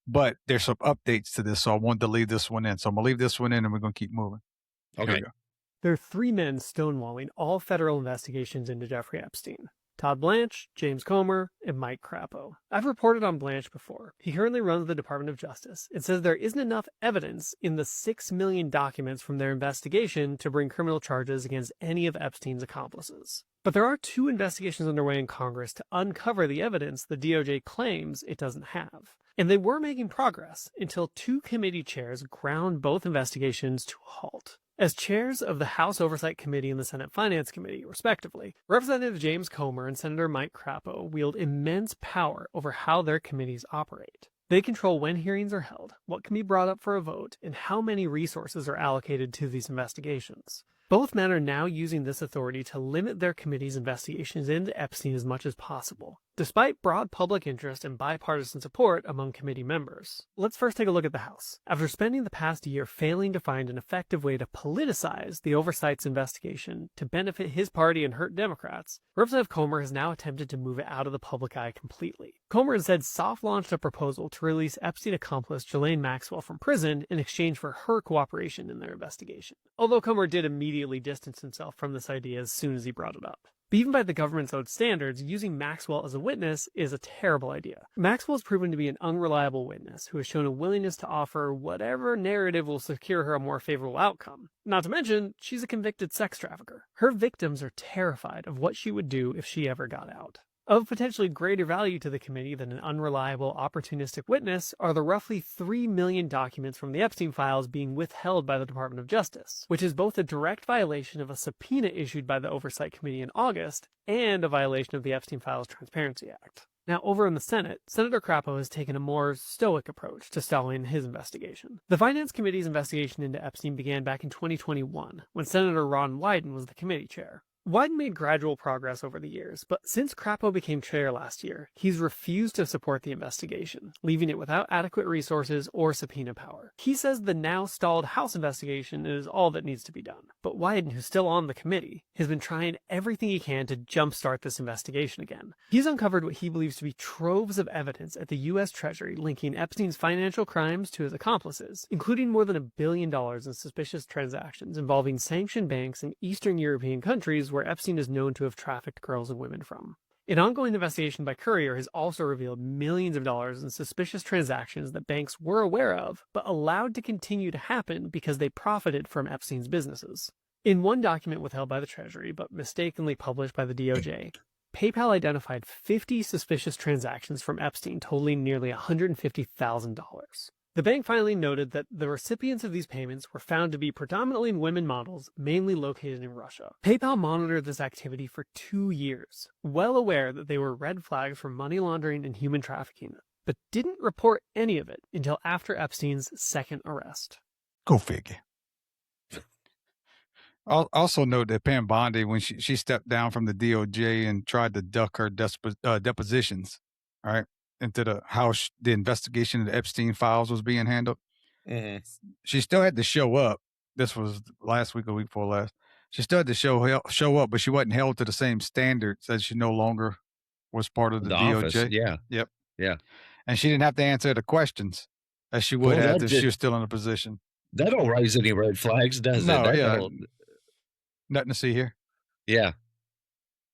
but there's some updates to this, so I wanted to leave this one in. So I'm going to leave this one in, and we're going to keep moving. Okay. There are three men stonewalling all federal investigations into Jeffrey Epstein. Todd Blanche, James Comer, and Mike Crapo. I've reported on Blanche before. He currently runs the Department of Justice and says there isn't enough evidence in the 6 million documents from their investigation to bring criminal charges against any of Epstein's accomplices. But there are 2 investigations underway in Congress to uncover the evidence the DOJ claims it doesn't have. And they were making progress until 2 committee chairs ground both investigations to a halt. As chairs of the House Oversight Committee and the Senate Finance Committee, respectively, Representative James Comer and Senator Mike Crapo wield immense power over how their committees operate. They control when hearings are held, what can be brought up for a vote, and how many resources are allocated to these investigations. Both men are now using this authority to limit their committee's investigations into Epstein as much as possible, despite broad public interest and bipartisan support among committee members. Let's first take a look at the House. After spending the past year failing to find an effective way to politicize the Oversight's investigation to benefit his party and hurt Democrats, Representative Comer has now attempted to move it out of the public eye completely. Comer instead soft-launched a proposal to release Epstein accomplice Ghislaine Maxwell from prison in exchange for her cooperation in their investigation. Although Comer did immediately distance himself from this idea as soon as he brought it up. But even by the government's own standards, using Maxwell as a witness is a terrible idea. Maxwell is proven to be an unreliable witness who has shown a willingness to offer whatever narrative will secure her a more favorable outcome. Not to mention, she's a convicted sex trafficker. Her victims are terrified of what she would do if she ever got out. Of potentially greater value to the committee than an unreliable, opportunistic witness are the roughly 3 million documents from the Epstein files being withheld by the Department of Justice, which is both a direct violation of a subpoena issued by the Oversight Committee in August and a violation of the Epstein Files Transparency Act. Now, over in the Senate, Senator Crapo has taken a more stoic approach to stalling his investigation. The Finance Committee's investigation into Epstein began back in 2021, when Senator Ron Wyden was the committee chair. Wyden made gradual progress over the years, but since Crapo became chair last year, he's refused to support the investigation, leaving it without adequate resources or subpoena power. He says the now stalled House investigation is all that needs to be done. But Wyden, who's still on the committee, has been trying everything he can to jumpstart this investigation again. He's uncovered what he believes to be troves of evidence at the U.S. Treasury linking Epstein's financial crimes to his accomplices, including more than $1 billion in suspicious transactions involving sanctioned banks in Eastern European countries where Epstein is known to have trafficked girls and women from. An ongoing investigation by Courier has also revealed millions of dollars in suspicious transactions that banks were aware of, but allowed to continue to happen because they profited from Epstein's businesses. In one document withheld by the Treasury, but mistakenly published by the DOJ, PayPal identified 50 suspicious transactions from Epstein totaling nearly $150,000. The bank finally noted that the recipients of these payments were found to be predominantly women models, mainly located in Russia. PayPal monitored this activity for 2 years, well aware that they were red flags for money laundering and human trafficking, but didn't report any of it until after Epstein's second arrest. Go figure. I'll also note that Pam Bondi, when she stepped down from the DOJ and tried to duck her depositions, all right, into how the investigation of the Epstein files was being handled. Mm-hmm. She still had to show up. This was last week or week before last. She still had to show up, but she wasn't held to the same standards as she no longer was part of the DOJ. Office, yeah. Yep. Yeah. And she didn't have to answer the questions as she would have if she was still in a position. That don't raise any red flags, does no, it? Yeah. Nothing to see here. Yeah.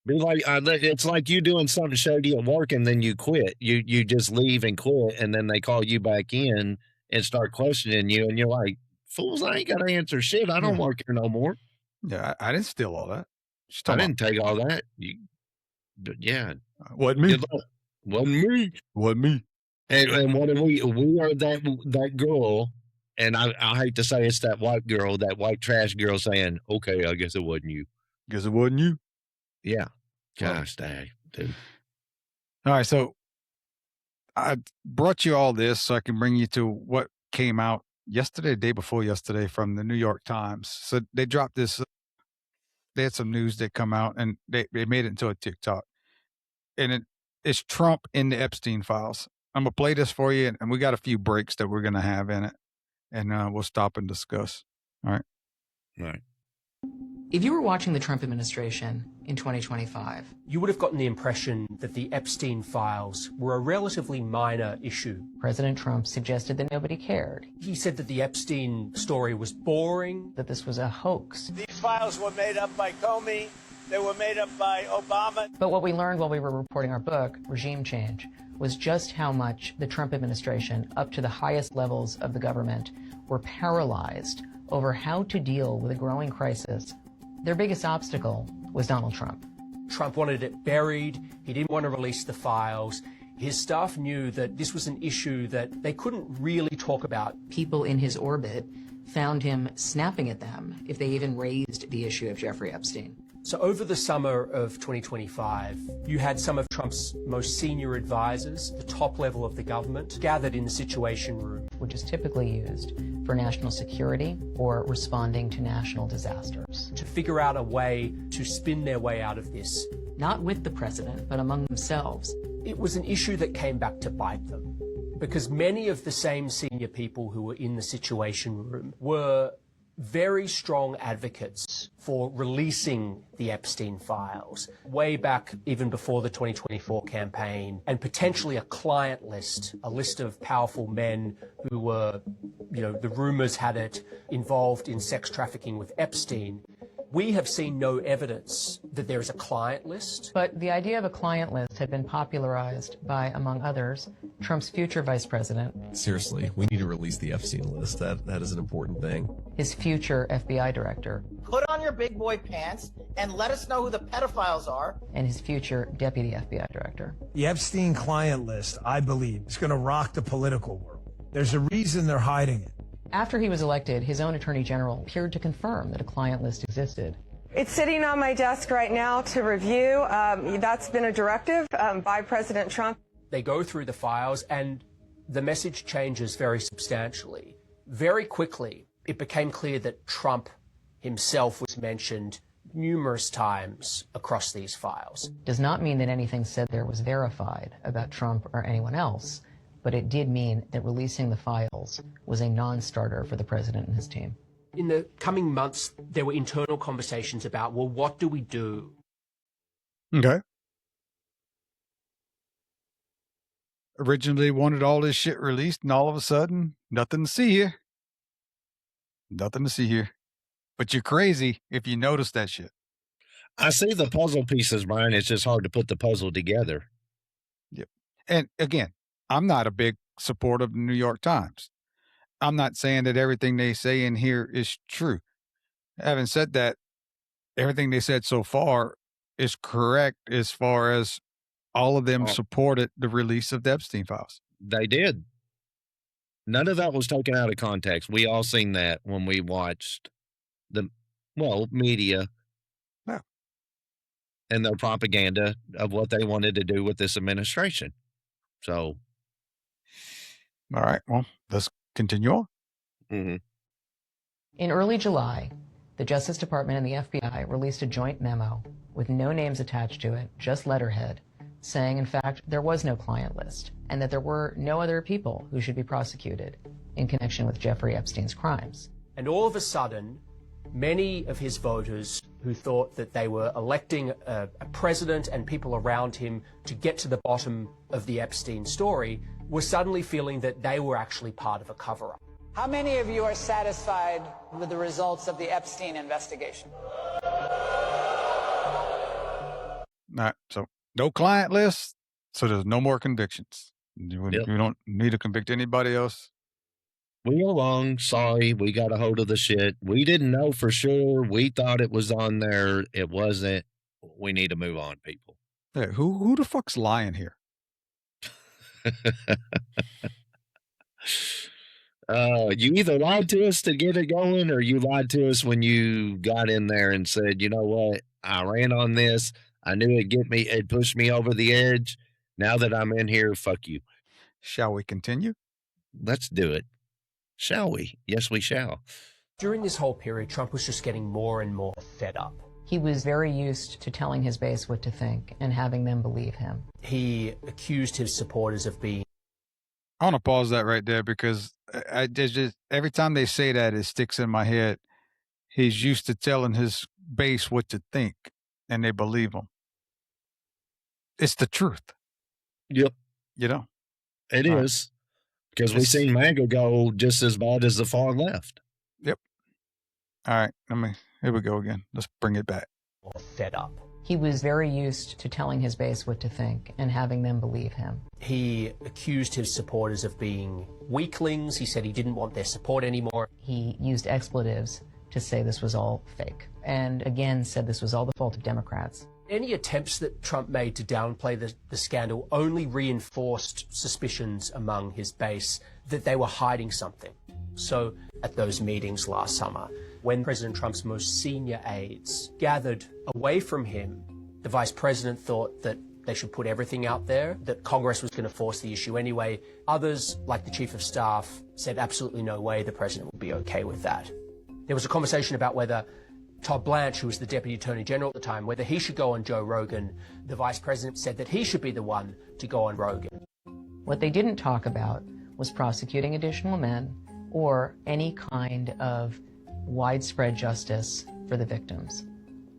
Be like it's like you doing something shady at work and then you quit. You just leave and quit, and then they call you back in and start questioning you, and you're like, "Fools, I ain't got to answer shit. I don't work here no more." Yeah, I didn't steal all that. I didn't take all that. Yeah, wasn't me. Wasn't me. And what we are that girl, and I hate to say it's that white girl, that white trash girl saying, "Okay, I guess it wasn't you." Guess it wasn't you. Yeah. Gosh, dang, dude. All right, so I brought you all this so I can bring you to what came out yesterday, the day before yesterday, from the New York Times. So they dropped this. They had some news that come out, and they made it into a TikTok. And it's Trump in the Epstein files. I'm going to play this for you, and we got a few breaks that we're going to have in it, and we'll stop and discuss. All right. All right. If you were watching the Trump administration in 2025, you would have gotten the impression that the Epstein files were a relatively minor issue. President Trump suggested that nobody cared. He said that the Epstein story was boring. That this was a hoax. These files were made up by Comey They were made up by Obama. But what we learned while we were reporting our book, Regime Change, was just how much the Trump administration, up to the highest levels of the government, were paralyzed over how to deal with a growing crisis. Their biggest obstacle was Donald Trump. Trump wanted it buried. He didn't want to release the files. His staff knew that this was an issue that they couldn't really talk about. People in his orbit found him snapping at them if they even raised the issue of Jeffrey Epstein. So over the summer of 2025, you had some of Trump's most senior advisors, the top level of the government, gathered in the Situation Room, which is typically used for national security or responding to national disasters, to figure out a way to spin their way out of this. Not with the president, but among themselves. It was an issue that came back to bite them, because many of the same senior people who were in the Situation Room were very strong advocates for releasing the Epstein files way back even before the 2024 campaign, and potentially a client list, a list of powerful men who were, the rumors had it, involved in sex trafficking with Epstein. We have seen no evidence that there is a client list. But the idea of a client list had been popularized by, among others, Trump's future vice president. Seriously, we need to release the Epstein list. That is an important thing. His future FBI director. Put on your big boy pants and let us know who the pedophiles are. And his future deputy FBI director. The Epstein client list, I believe, is going to rock the political world. There's a reason they're hiding it. After he was elected, his own attorney general appeared to confirm that a client list existed. It's sitting on my desk right now to review. That's been a directive by President Trump. They go through the files and the message changes very substantially. Very quickly, it became clear that Trump himself was mentioned numerous times across these files. Does not mean that anything said there was verified about Trump or anyone else, but it did mean that releasing the files was a non-starter for the president and his team. In the coming months, there were internal conversations about, well, what do we do? Okay. Originally wanted all this shit released, and all of a sudden, nothing to see here. Nothing to see here. But you're crazy if you notice that shit. I see the puzzle pieces, Brian. It's just hard to put the puzzle together. Yep. And again, I'm not a big supporter of the New York Times. I'm not saying that everything they say in here is true. Having said that, everything they said so far is correct as far as all of them supported the release of the Epstein files. They did. None of that was taken out of context. We all seen that when we watched the, media. No. And their propaganda of what they wanted to do with this administration. So. All right. Well, let's continue on. Mm-hmm. In early July, the Justice Department and the FBI released a joint memo with no names attached to it, just letterhead, saying, in fact, there was no client list and that there were no other people who should be prosecuted in connection with Jeffrey Epstein's crimes. And all of a sudden, many of his voters who thought that they were electing a president and people around him to get to the bottom of the Epstein story were suddenly feeling that they were actually part of a cover-up. How many of you are satisfied with the results of the Epstein investigation? All right. So no client list. So there's no more convictions. You don't need to convict anybody else. We were wrong. Sorry. We got a hold of the shit. We didn't know for sure. We thought it was on there. It wasn't. We need to move on, people. Hey, who the fuck's lying here? You either lied to us to get it going, or you lied to us when you got in there and said, you know what, I ran on this. I knew it'd push me over the edge. Now that I'm in here, fuck you. Shall we continue? Let's do it. Shall we? Yes, we shall. During this whole period, Trump was just getting more and more fed up. He was very used to telling his base what to think and having them believe him. He accused his supporters of being... I want to pause that right there because I just every time they say that, it sticks in my head. He's used to telling his base what to think, and they believe him. It's the truth. Yep. You know? It is. Because we've seen MAGA go just as bad as the far left. Yep. All right. Here we go again. Let's bring it back. fed up. He was very used to telling his base what to think and having them believe him. He accused his supporters of being weaklings. He said he didn't want their support anymore. He used expletives to say this was all fake, and again said this was all the fault of Democrats. Any attempts that Trump made to downplay the scandal only reinforced suspicions among his base that they were hiding something. So at those meetings last summer, when President Trump's most senior aides gathered away from him, the vice president thought that they should put everything out there, that Congress was going to force the issue anyway. Others, like the chief of staff, said absolutely no way the president would be okay with that. There was a conversation about whether Todd Blanche, who was the Deputy Attorney General at the time, whether he should go on Joe Rogan. The Vice President said that he should be the one to go on Rogan. What they didn't talk about was prosecuting additional men or any kind of widespread justice for the victims.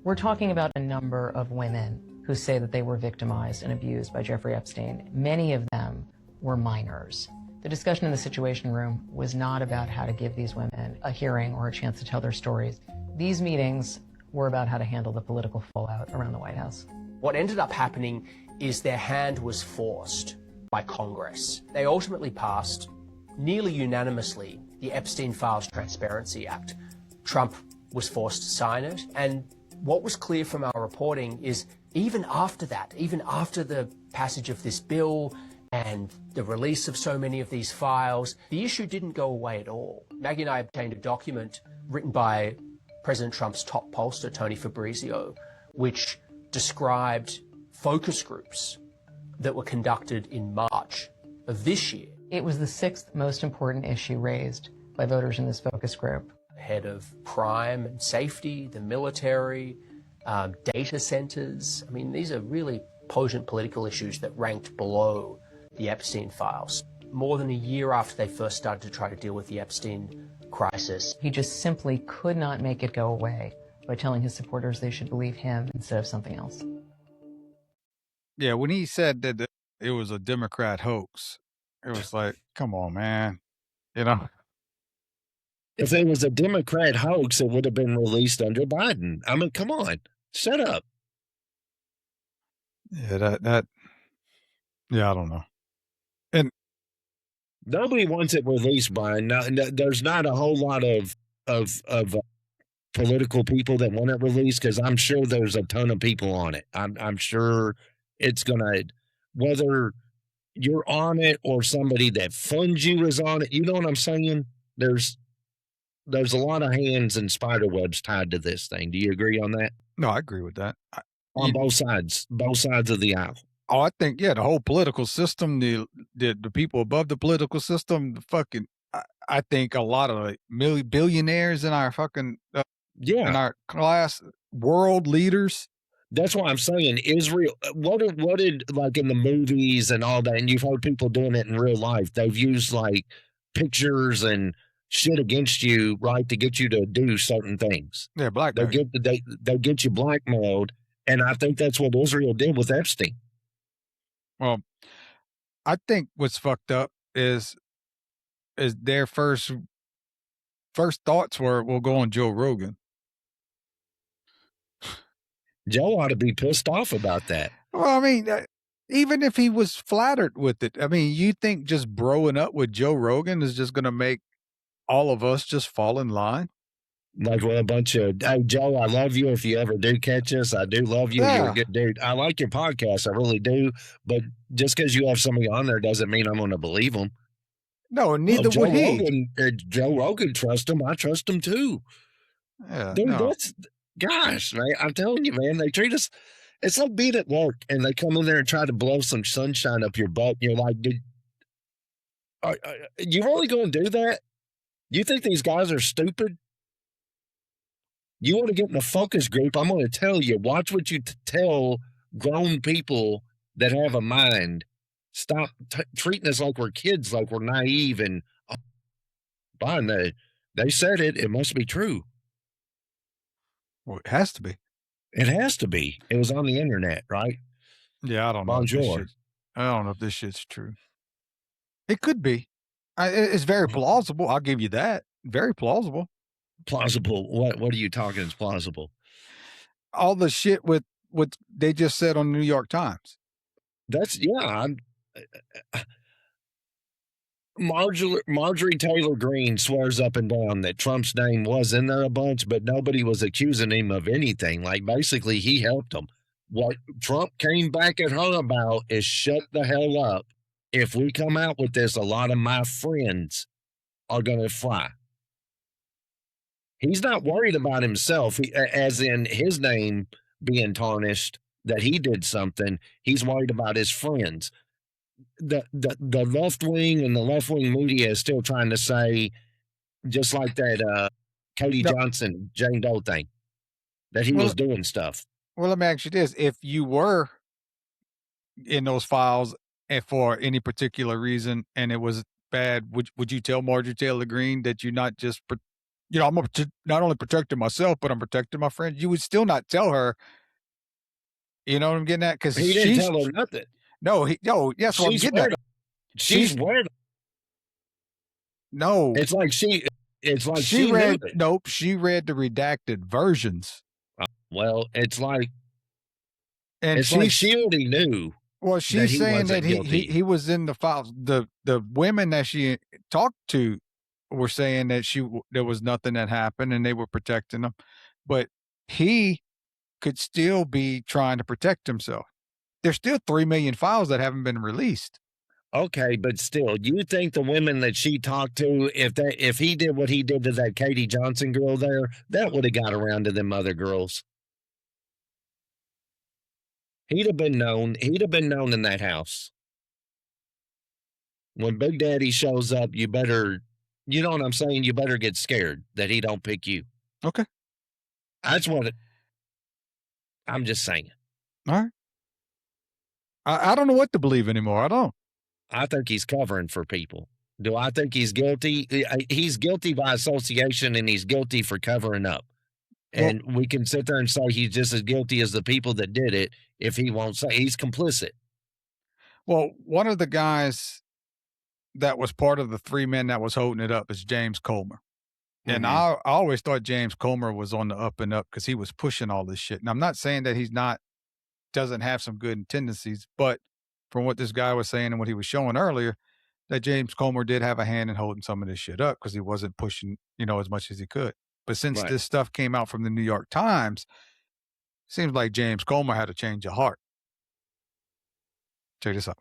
We're talking about a number of women who say that they were victimized and abused by Jeffrey Epstein. Many of them were minors. The discussion in the Situation Room was not about how to give these women a hearing or a chance to tell their stories. These meetings were about how to handle the political fallout around the White House. What ended up happening is their hand was forced by Congress. They ultimately passed, nearly unanimously, the Epstein Files Transparency Act. Trump was forced to sign it, and what was clear from our reporting is even after that, even after the passage of this bill and the release of so many of these files, the issue didn't go away at all. Maggie and I obtained a document written by President Trump's top pollster, Tony Fabrizio, which described focus groups that were conducted in March of this year. It was the sixth most important issue raised by voters in this focus group. Head of crime and safety, the military, data centers. I mean, these are really potent political issues that ranked below the Epstein files. More than a year after they first started to try to deal with the Epstein crisis. He just simply could not make it go away by telling his supporters they should believe him instead of something else. Yeah, when he said that it was a Democrat hoax, it was like, come on, man. You know? If it was a Democrat hoax, it would have been released under Biden. I mean, come on. Shut up. Yeah, yeah, I don't know. And nobody wants it released, Brian. No, there's not a whole lot of political people that want it released, because I'm sure there's a ton of people on it. I'm sure it's gonna, whether you're on it or somebody that funds you is on it. You know what I'm saying? There's a lot of hands and spider webs tied to this thing. Do you agree on that? No, I agree with that. On both sides of the aisle. Oh, I think, yeah, the whole political system, the people above the political system, the fucking, I think a lot of billionaires in our fucking, in our class, world leaders. That's why I'm saying Israel, what did like in the movies and all that, and you've heard people doing it in real life, they've used like pictures and shit against you, right, to get you to do certain things. Yeah, blackmail. They'll get you blackmailed, and I think that's what Israel did with Epstein. Well, I think what's fucked up is their first thoughts were, we'll go on Joe Rogan. Joe ought to be pissed off about that. Well, I mean, even if he was flattered with it, I mean, you think just broing up with Joe Rogan is just going to make all of us just fall in line? Like, well, a bunch of, hey, Joe, I love you. If you ever do catch us, I do love you. Yeah. You're a good dude. I like your podcast. I really do. But just because you have somebody on there doesn't mean I'm going to believe them. No, and neither would he. Joe Rogan trust him. I trust him too. Yeah, dude, no. Gosh, man, I'm telling you, man, they treat us, it's like being at work and they come in there and try to blow some sunshine up your butt. And you're like, dude, are you really going to do that? You think these guys are stupid? You want to get in a focus group, I'm going to tell you, watch what you tell grown people that have a mind. Stop treating us like we're kids, like we're naive. And Brian, they said it. It must be true. Well, it has to be. It has to be. It was on the internet, right? Yeah, I don't know. I don't know if this shit's true. It could be. It's very plausible. I'll give you that. Very plausible. Plausible. What are you talking is plausible? all the shit with what they just said on the New York Times. That's Marjorie Taylor Greene swears up and down that Trump's name was in there a bunch, but nobody was accusing him of anything. Like, basically, he helped them. What Trump came back at her about is shut the hell up. If we come out with this, a lot of my friends are going to fly. He's not worried about himself, as in his name being tarnished, that he did something. He's worried about his friends. The left wing and the left wing media is still trying to say, just like that Katie Johnson, Jane Doe thing, that he was doing stuff. Well, let me ask you this. If you were in those files and for any particular reason and it was bad, would you tell Marjorie Taylor Greene that you're not just, I'm not only protecting myself, but I'm protecting my friends? You would still not tell her, you know what I'm getting at? Because he didn't tell her nothing. No, that's what I'm getting at. She's weird. No. It's like she read, nope, she read the redacted versions. Well, it's like, and she already knew. Well, she's saying that he was in the files. The women that she talked to were saying that there was nothing that happened and they were protecting him, but he could still be trying to protect himself. There's still 3 million files that haven't been released. Okay, but still, you think the women that she talked to, if he did what he did to that Katie Johnson girl there, that would have got around to them other girls. He'd have been known. He'd have been known in that house. When Big Daddy shows up, you better, you know what I'm saying? You better get scared that he don't pick you. Okay. That's what I'm just saying. All right. I don't know what to believe anymore. I don't. I think he's covering for people. Do I think he's guilty? He's guilty by association and he's guilty for covering up. And we can sit there and say he's just as guilty as the people that did it if he won't say he's complicit. Well, one of the guys that was part of the 3 men that was holding it up is James Comer. And I always thought James Comer was on the up and up because he was pushing all this shit. And I'm not saying that doesn't have some good tendencies, but from what this guy was saying and what he was showing earlier, that James Comer did have a hand in holding some of this shit up because he wasn't pushing, as much as he could. But since this stuff came out from the New York Times, seems like James Comer had a change of heart. Check this out.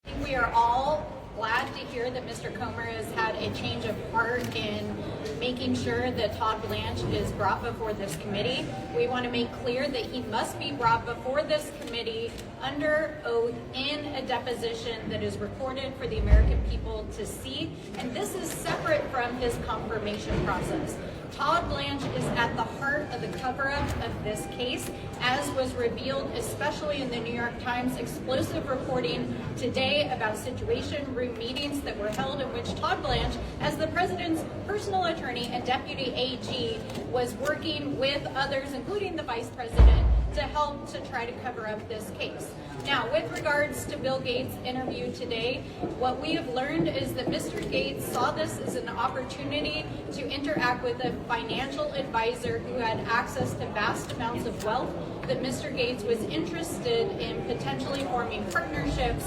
I think we are all glad to hear that Mr. Comer has had a change of heart in making sure that Todd Blanche is brought before this committee. We want to make clear that he must be brought before this committee under oath in a deposition that is recorded for the American people to see. And this is separate from his confirmation process. Todd Blanche is at the heart of the cover-up of this case, as was revealed especially in the New York Times explosive reporting today about Situation Room meetings that were held in which Todd Blanche, as the president's personal attorney and deputy AG, was working with others, including the vice president, to help to try to cover up this case. Now, with regards to Bill Gates' interview today, what we have learned is that Mr. Gates saw this as an opportunity to interact with a financial advisor who had access to vast amounts of wealth, that Mr. Gates was interested in potentially forming partnerships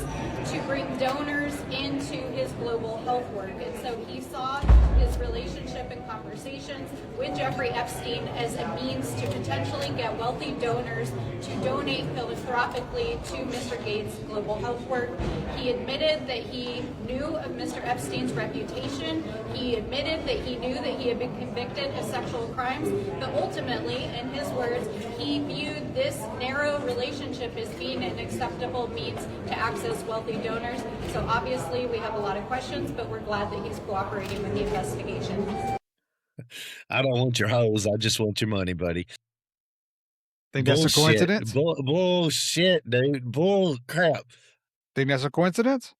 to bring donors into his global health work. And so he saw his relationship and conversations with Jeffrey Epstein as a means to potentially get wealthy donors to donate philanthropically to Mr. Gates' global health work. He admitted that he knew of Mr. Epstein's reputation. He admitted that he knew that he had been convicted of sexual crimes, but ultimately, in his words, he viewed this narrow relationship as being an acceptable means to access wealthy donors. So obviously we have a lot of questions, but we're glad that he's cooperating with the investigation. I don't want your hose. I just want your money, buddy. Think that's a coincidence? Bullshit, dude. Bull crap. Think that's a coincidence?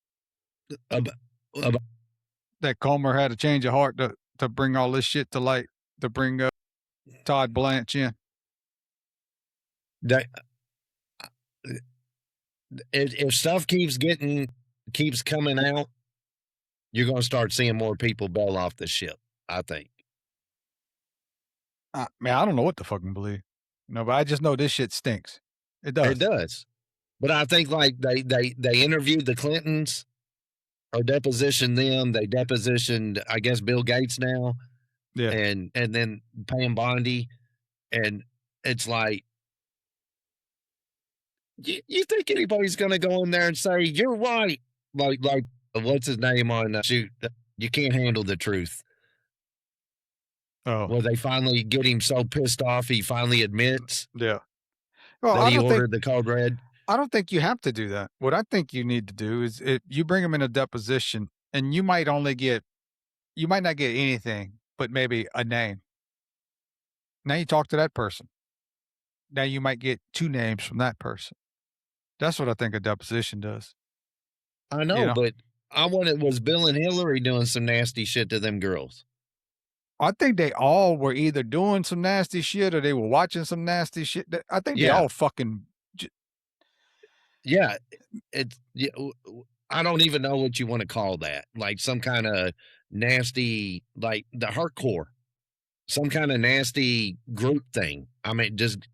That Comer had a change of heart to bring all this shit to light, to bring Todd Blanche in. If stuff keeps coming out, you're going to start seeing more people bail off the ship, I think. Man, I don't know what to fucking believe. No, but I just know this shit stinks. It does. It does. But I think like they interviewed the Clintons or depositioned them. They depositioned, I guess, Bill Gates now. Yeah. And then Pam Bondi. And it's like, you think anybody's going to go in there and say, you're right? Like what's his name on shoot? You can't handle the truth. Oh. Where they finally get him so pissed off, he finally admits. Yeah. Well, that he ordered the code red. I don't think you have to do that. What I think you need to do is if you bring him in a deposition and you might not get anything, but maybe a name. Now you talk to that person. Now you might get 2 names from that person. That's what I think a deposition does. I know, but I want it was Bill and Hillary doing some nasty shit to them girls. I think they all were either doing some nasty shit or they were watching some nasty shit. I think they all fucking. Yeah, I don't even know what you want to call that. Like some kind of nasty, like the Hurtcore, some kind of nasty group thing. I mean, just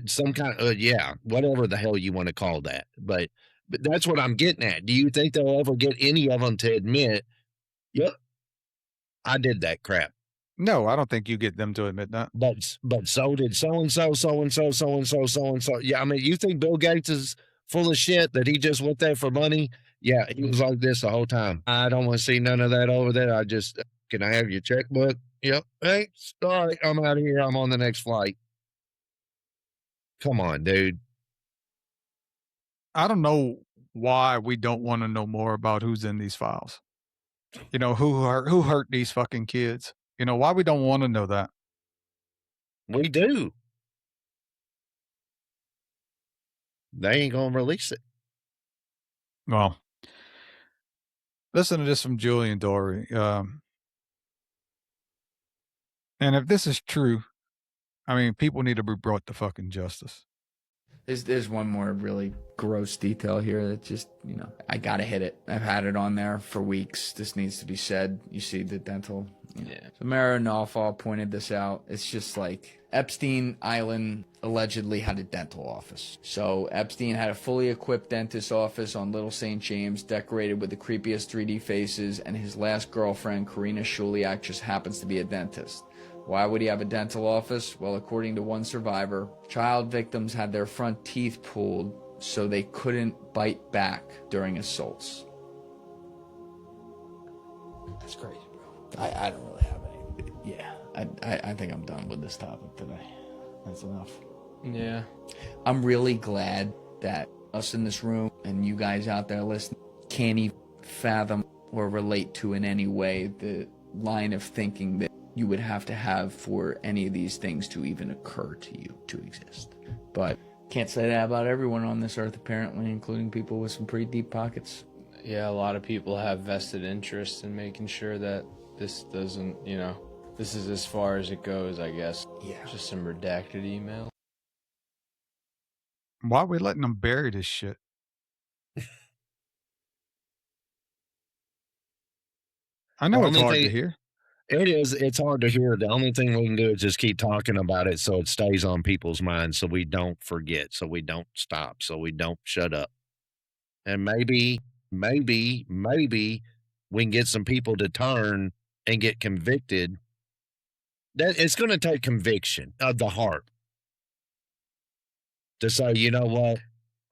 some kind of whatever the hell you want to call that. But that's what I'm getting at. Do you think they'll ever get any of them to admit, yep, I did that crap? No, I don't think you get them to admit that. But so did so-and-so, so-and-so, so-and-so, so-and-so. Yeah, I mean, you think Bill Gates is full of shit that he just went there for money? Yeah, he was like this the whole time. I don't want to see none of that over there. Can I have your checkbook? Yep. Hey, sorry, I'm out of here. I'm on the next flight. Come on, dude. I don't know why we don't want to know more about who's in these files. You know, who hurt these fucking kids. You know, why we don't want to know that? We do. They ain't going to release it. Well, listen to this from Julian Dory. And if this is true, I mean, people need to be brought to fucking justice. There's one more really gross detail here that just, I gotta hit it. I've had it on there for weeks. This needs to be said. You see the dental. Yeah. So Mara Nalfall pointed this out. It's just like Epstein Island allegedly had a dental office. So Epstein had a fully equipped dentist office on Little St. James, decorated with the creepiest 3D faces, and his last girlfriend, Karina Shuliak, just happens to be a dentist. Why would he have a dental office? Well, according to one survivor, child victims had their front teeth pulled so they couldn't bite back during assaults. That's crazy, bro. I don't really have any. Yeah, I think I'm done with this topic today. That's enough. Yeah. I'm really glad that us in this room and you guys out there listening can't even fathom or relate to in any way the line of thinking that you would have to have for any of these things to even occur to you to exist. But can't say that about everyone on this earth, apparently, including people with some pretty deep pockets. Yeah, a lot of people have vested interest in making sure that this doesn't, this is as far as it goes, I guess. Yeah. Just some redacted email. Why are we letting them bury this shit? I know it's hard to hear. It is. It's hard to hear. The only thing we can do is just keep talking about it so it stays on people's minds so we don't forget, so we don't stop, so we don't shut up. And maybe we can get some people to turn and get convicted. That it's going to take conviction of the heart to say, you know what,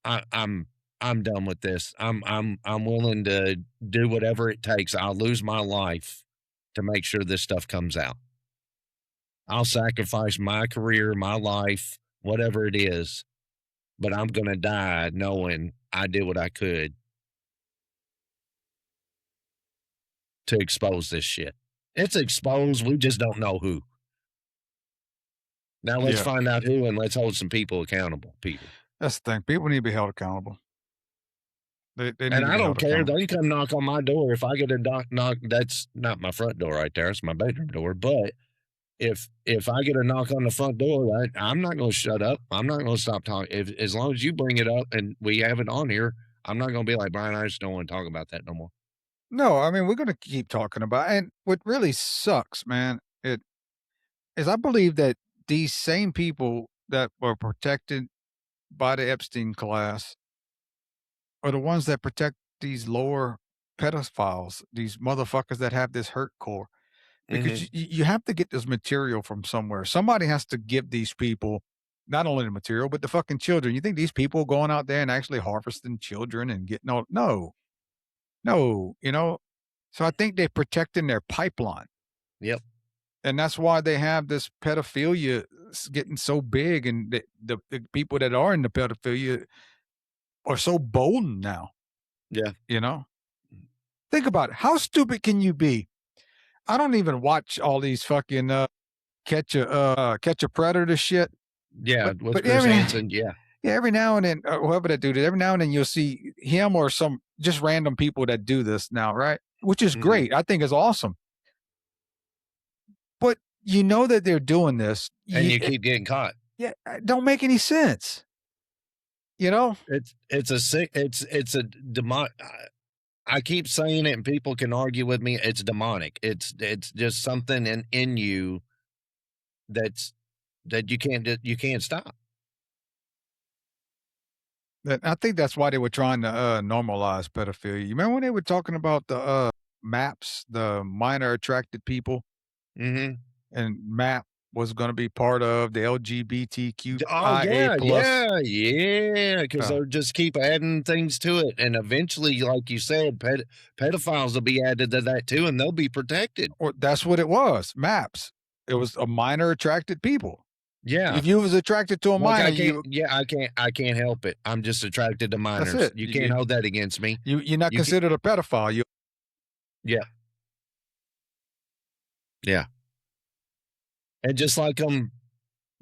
I'm done with this. I'm willing to do whatever it takes. I'll lose my life to make sure this stuff comes out. I'll sacrifice my career, my life, whatever it is, but I'm going to die knowing I did what I could to expose this shit. It's exposed. We just don't know who. Now let's find out who and let's hold some people accountable. People. That's the thing. People need to be held accountable. They need and I don't care. They can come knock on my door. If I get a knock, that's not my front door right there. It's my bedroom door. But if I get a knock on the front door, I'm not going to shut up. I'm not going to stop talking. As long as you bring it up and we have it on here, I'm not going to be like, Bryan, I just don't want to talk about that no more. No, I mean, we're going to keep talking about it. And what really sucks, man, is I believe that these same people that were protected by the Epstein class are the ones that protect these lower pedophiles, these motherfuckers that have this hurtcore. Because you have to get this material from somewhere. Somebody has to give these people not only the material, but the fucking children. You think these people going out there and actually harvesting children and getting all, no, you know? So I think they're protecting their pipeline. Yep. And that's why they have this pedophilia getting so big. And the people that are in the pedophilia are so bold now. Yeah. You know? Think about it. How stupid can you be? I don't even watch all these fucking catch a predator shit. Yeah, with Chris Hansen, yeah. Yeah, every now and then, whoever that dude is, every now and then you'll see him or some just random people that do this now, right? Which is great. I think it's awesome. But you know that they're doing this. And you keep getting caught. Yeah, it don't make any sense. You know? It's a demon. I keep saying it and people can argue with me. It's demonic. It's just something in you that you can't stop. I think that's why they were trying to normalize pedophilia. You remember when they were talking about the MAPS, the minor attracted people? Mm-hmm. And MAP was going to be part of the LGBTQIA+. Oh, yeah, because they'll just keep adding things to it. And eventually, like you said, pedophiles will be added to that too, and they'll be protected. Or that's what it was, MAPS. It was a minor attracted people. Yeah. If you was attracted to a minor, I can't help it. I'm just attracted to minors. That's it. You can't hold that against me. You're not considered a pedophile. Yeah. Yeah. And just like them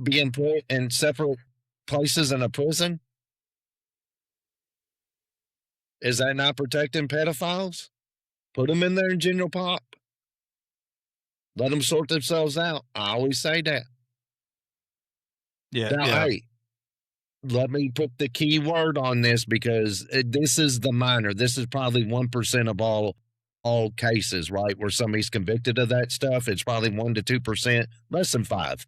being put in separate places in a prison, is that not protecting pedophiles? Put them in there in general pop. Let them sort themselves out. I always say that. Yeah. Now, hey, let me put the key word on this because this is the minor. This is probably 1% of all cases, right? Where somebody's convicted of that stuff. It's probably 1 to 2%, less than 5.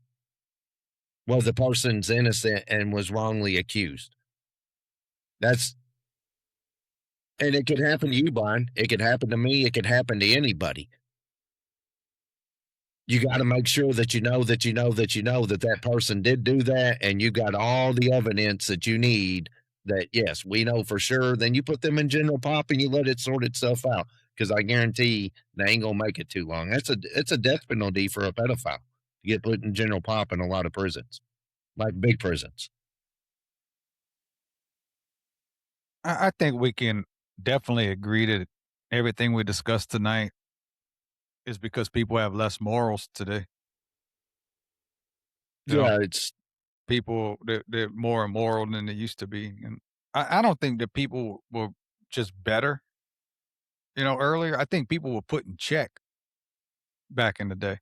Well, the person's innocent and was wrongly accused. And it could happen to you, Bryan. It could happen to me. It could happen to anybody. You got to make sure that you know that person did do that, and you got all the evidence that you need that, yes, we know for sure. Then you put them in general pop and you let it sort itself out. Because I guarantee they ain't gonna make it too long. It's a death penalty for a pedophile to get put in general pop in a lot of prisons, like big prisons. I think we can definitely agree that everything we discussed tonight is because people have less morals today. It's people they're more immoral than they used to be, and I don't think that people were just better. Earlier, I think people were put in check back in the day.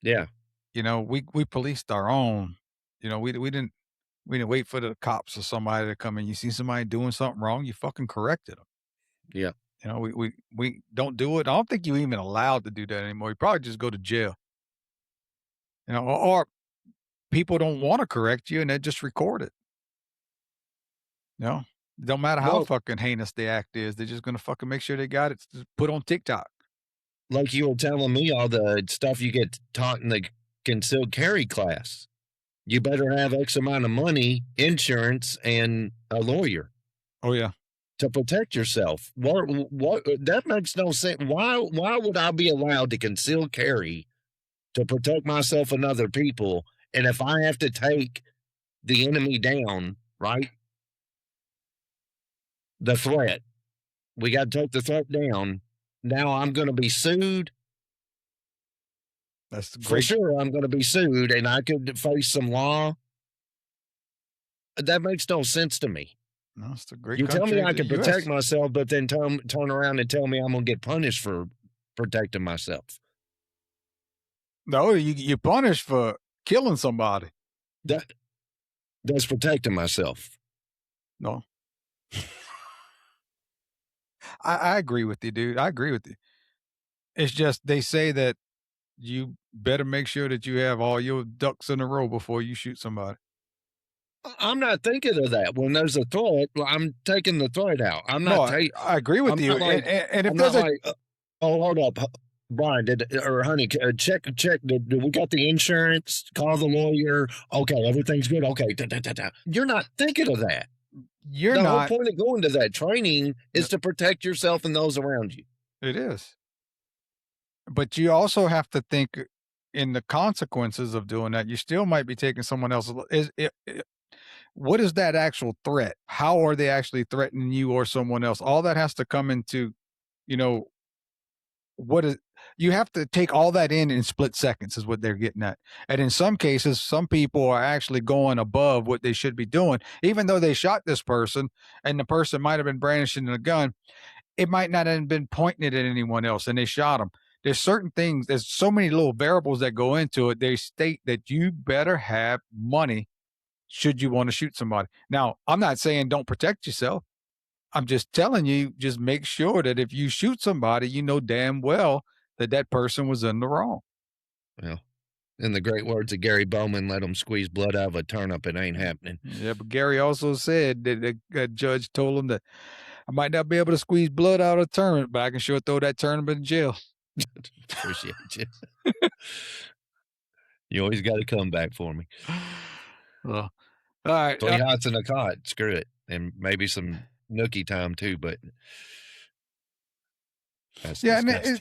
Yeah. We policed our own. We didn't wait for the cops or somebody to come in. You see somebody doing something wrong, you fucking corrected them. Yeah. We don't do it. I don't think you're even allowed to do that anymore. You probably just go to jail. Or people don't want to correct you and they just record it. Don't matter how fucking heinous the act is. They're just going to fucking make sure they got it put on TikTok. Like you were telling me, all the stuff you get taught in the concealed carry class. You better have X amount of money, insurance, and a lawyer. Oh, yeah. To protect yourself. What that makes no sense. Why would I be allowed to conceal carry to protect myself and other people? And if I have to take the enemy down, right? The threat. We got to take the threat down. Now I'm going to be sued. That's great. For sure, I'm going to be sued, and I could face some law. That makes no sense to me. No, it's a great You tell country, me I the can US. protect myself, but then turn around and tell me I'm going to get punished for protecting myself. No, you're punished for killing somebody. That's protecting myself. No. I agree with you, dude. I agree with you. It's just they say that you better make sure that you have all your ducks in a row before you shoot somebody. I'm not thinking of that. When there's a threat, I'm taking the threat out. I'm No, not. I agree with you. And if I'm there's not oh, hold up, Brian. Honey, check. Did we got the insurance? Call the lawyer. Okay, everything's good. Okay, you're not thinking of that. You're the not. whole point of going to that training is to protect yourself and those around you. It is. But you also have to think in the consequences of doing that. You still might be taking someone else's. What is that actual threat? How are they actually threatening you or someone else? All that has to come into, what is, you have to take all that in split seconds is what they're getting at. And in some cases, some people are actually going above what they should be doing. Even though they shot this person and the person might have been brandishing a gun, it might not have been pointing it at anyone else and they shot him. There's certain things, there's so many little variables that go into it. They state that you better have money should you want to shoot somebody. Now, I'm not saying don't protect yourself. I'm just telling you, just make sure that if you shoot somebody, you know damn well that that person was in the wrong. Well, in the great words of Gary Bowman, let them squeeze blood out of a turnip. It ain't happening. Yeah, but Gary also said that the judge told him that I might not be able to squeeze blood out of a turnip, but I can sure throw that turnip in jail. Appreciate you. You always got to come back for me. Well, all right. 3 hots in a cot. Screw it. And maybe some nookie time too, but that's disgusting.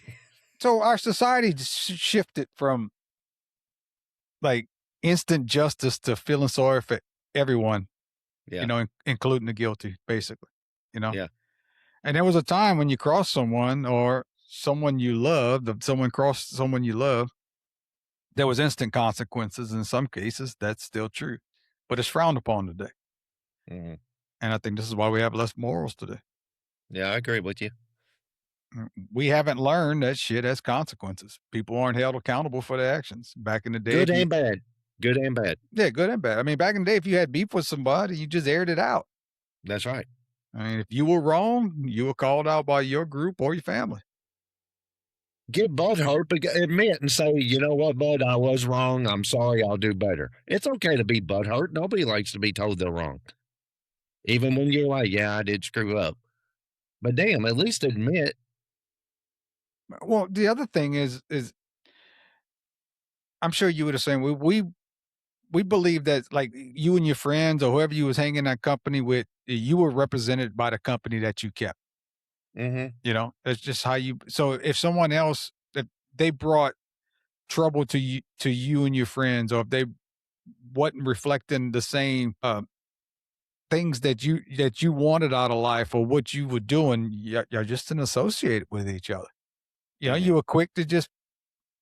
So our society shifted from like instant justice to feeling sorry for everyone, including the guilty, basically, Yeah. And there was a time when you crossed someone or someone you loved, if someone crossed someone you love, there was instant consequences. In some cases, that's still true, but it's frowned upon today. Mm-hmm. And I think this is why we have less morals today. Yeah, I agree with you. We haven't learned that shit has consequences. People aren't held accountable for their actions. Back in the day. Good and bad. Good and bad. Yeah, good and bad. I mean, back in the day, if you had beef with somebody, you just aired it out. That's right. I mean, if you were wrong, you were called out by your group or your family. Get butthurt, but admit and say, you know what, bud, I was wrong. I'm sorry. I'll do better. It's okay to be butthurt. Nobody likes to be told they're wrong. Even when you're like, yeah, I did screw up. But damn, at least admit. Well, the other thing is I'm sure you would have said we believe that like you and your friends or whoever you was hanging that company with, you were represented by the company that you kept. Mm-hmm. That's just how you. So if someone else, if they brought trouble to you and your friends, or if they wasn't reflecting the same things that you wanted out of life or what you were doing, you're just associated with each other. You were quick to just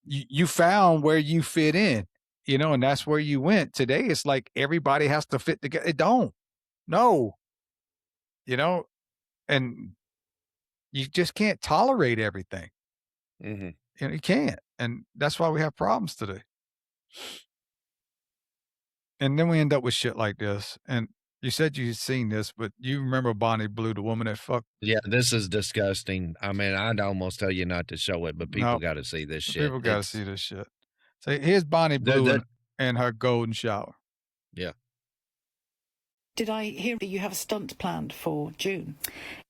you found where you fit in, and that's where you went. Today it's like everybody has to fit together. It don't. No. And you just can't tolerate everything. Mm-hmm. You can't. And that's why we have problems today. And then we end up with shit like this. And you said you'd seen this, but you remember Bonnie Blue, the woman that fucked? Yeah, this is disgusting. I mean, I'd almost tell you not to show it, but people got to see this shit. People got to see this shit. So here's Bonnie Blue and her golden shower. Yeah. Did I hear that you have a stunt planned for June?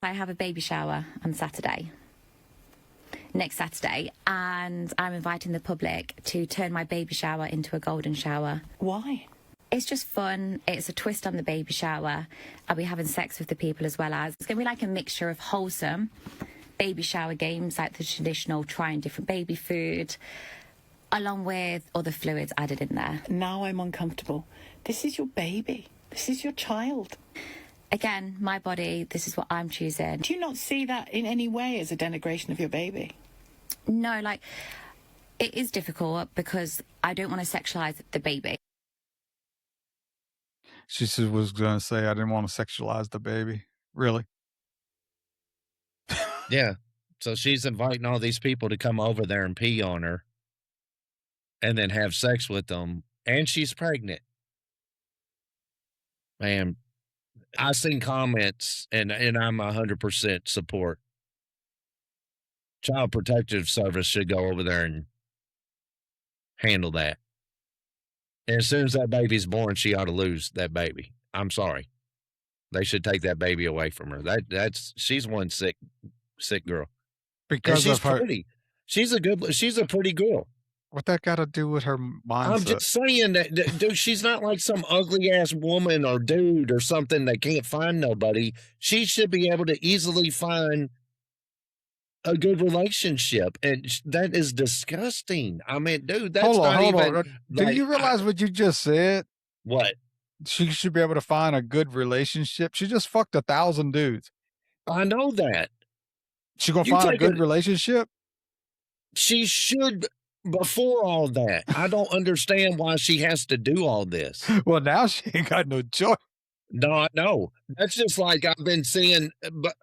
I have a baby shower on Saturday, next Saturday, and I'm inviting the public to turn my baby shower into a golden shower. Why? It's just fun. It's a twist on the baby shower. I'll be having sex with the people as well as. It's going to be like a mixture of wholesome baby shower games, like the traditional trying different baby food, along with other fluids added in there. Now I'm uncomfortable. This is your baby. This is your child. Again, my body, this is what I'm choosing. Do you not see that in any way as a denigration of your baby? No, it is difficult because I don't want to sexualize the baby. She was going to say, I didn't want to sexualize the baby. Really? Yeah. So she's inviting all these people to come over there and pee on her and then have sex with them. And she's pregnant. Man, I've seen comments and I'm 100% support. Child Protective Service should go over there and handle that. And as soon as that baby's born, she ought to lose that baby. I'm sorry. They should take that baby away from her. She's one sick girl. Because she's of her. pretty. She's a pretty girl. What that got to do with her mindset? I'm just saying that, dude, she's not like some ugly ass woman or dude or something that can't find nobody. She should be able to easily find a good relationship, and that is disgusting. I mean, dude, that's hold not on. even. Do you realize what you just said? What? She should be able to find a good relationship. She just fucked 1,000 dudes. I know that. She gonna find a good relationship? She should. Before all that, I don't understand why she has to do all this. Well, now she ain't got no choice. No, that's just like I've been seeing. But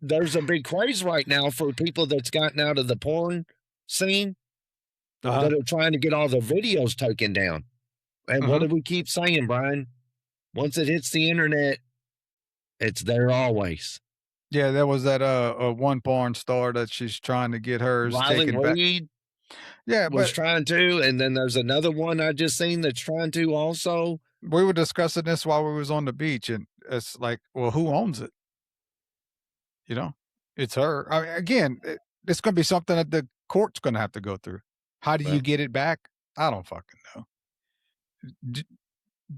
there's a big craze right now for people that's gotten out of the porn scene that are trying to get all the videos taken down. And what do we keep saying, Brian? Once it hits the internet, it's there always. Yeah, there was that one porn star that she's trying to get hers taken back. Yeah, was trying to, and then there's another one I just seen that's trying to also. We were discussing this while we was on the beach, and it's like, well, who owns it? You know, it's her. I mean, again, it's going to be something that the court's going to have to go through. How do you get it back? I don't fucking know.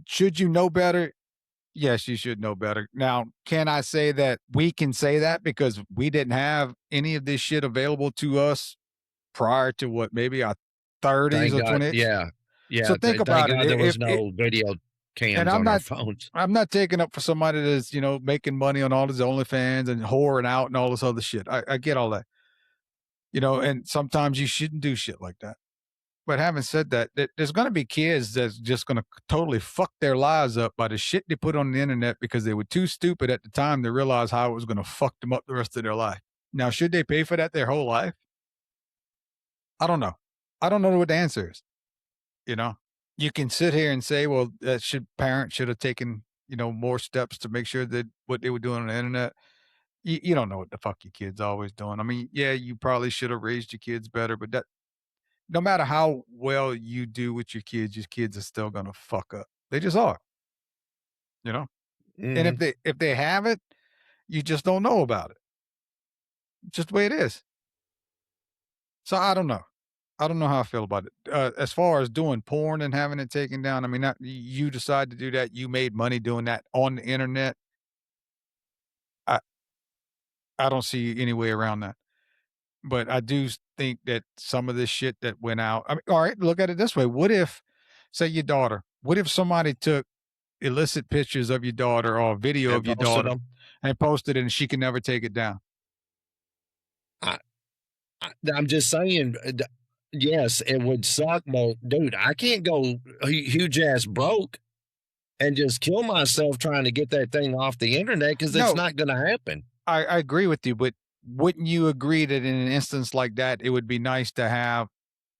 Should you know better? Yes, you should know better. Now, can I say that we can say that because we didn't have any of this shit available to us prior to what, maybe our 30s or 20s? Yeah. So think about it. There was no video cams on our phones. I'm not taking up for somebody that's, making money on all this OnlyFans and whoring out and all this other shit. I get all that. And sometimes you shouldn't do shit like that. But having said that, there's going to be kids that's just going to totally fuck their lives up by the shit they put on the internet because they were too stupid at the time to realize how it was going to fuck them up the rest of their life. Now, should they pay for that their whole life? I don't know. I don't know what the answer is. You can sit here and say, well, parents should have taken, more steps to make sure that what they were doing on the internet. You don't know what the fuck your kid's always doing. I mean, yeah, you probably should have raised your kids better, but that, no matter how well you do with your kids are still going to fuck up. They just are, And if they have it, you just don't know about it. It's just the way it is. So I don't know. I don't know how I feel about it. As far as doing porn and having it taken down, I mean, you decide to do that. You made money doing that on the internet. I don't see any way around that. But I do think that some of this shit that went out. I mean, all right, look at it this way. What if, say, your daughter? What if somebody took illicit pictures of your daughter or a video of your daughter and posted it, and she can never take it down? I'm just saying. Yes, it would suck, but dude, I can't go huge ass broke and just kill myself trying to get that thing off the internet because it's not going to happen. I agree with you, but wouldn't you agree that in an instance like that, it would be nice to have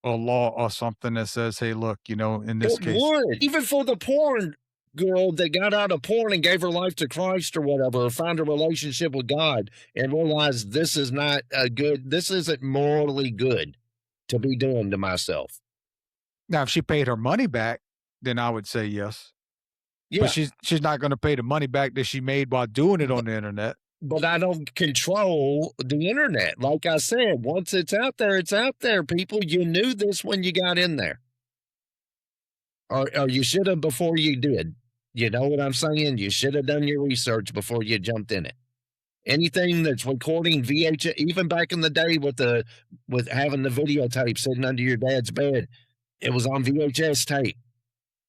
a law or something that says, hey, look, in this case. Would. Even for the porn girl that got out of porn and gave her life to Christ or whatever, or found a relationship with God and realized this is not this isn't morally good to be doing to myself. Now, if she paid her money back, then I would say yes. Yeah. But she's not going to pay the money back that she made while doing it on the internet. But I don't control the internet. Like I said, once it's out there, it's out there, people. You knew this when you got in there. Or you should have before you did. You know what I'm saying? You should have done your research before you jumped in it. Anything that's recording VHS, even back in the day with having the videotape sitting under your dad's bed, it was on VHS tape.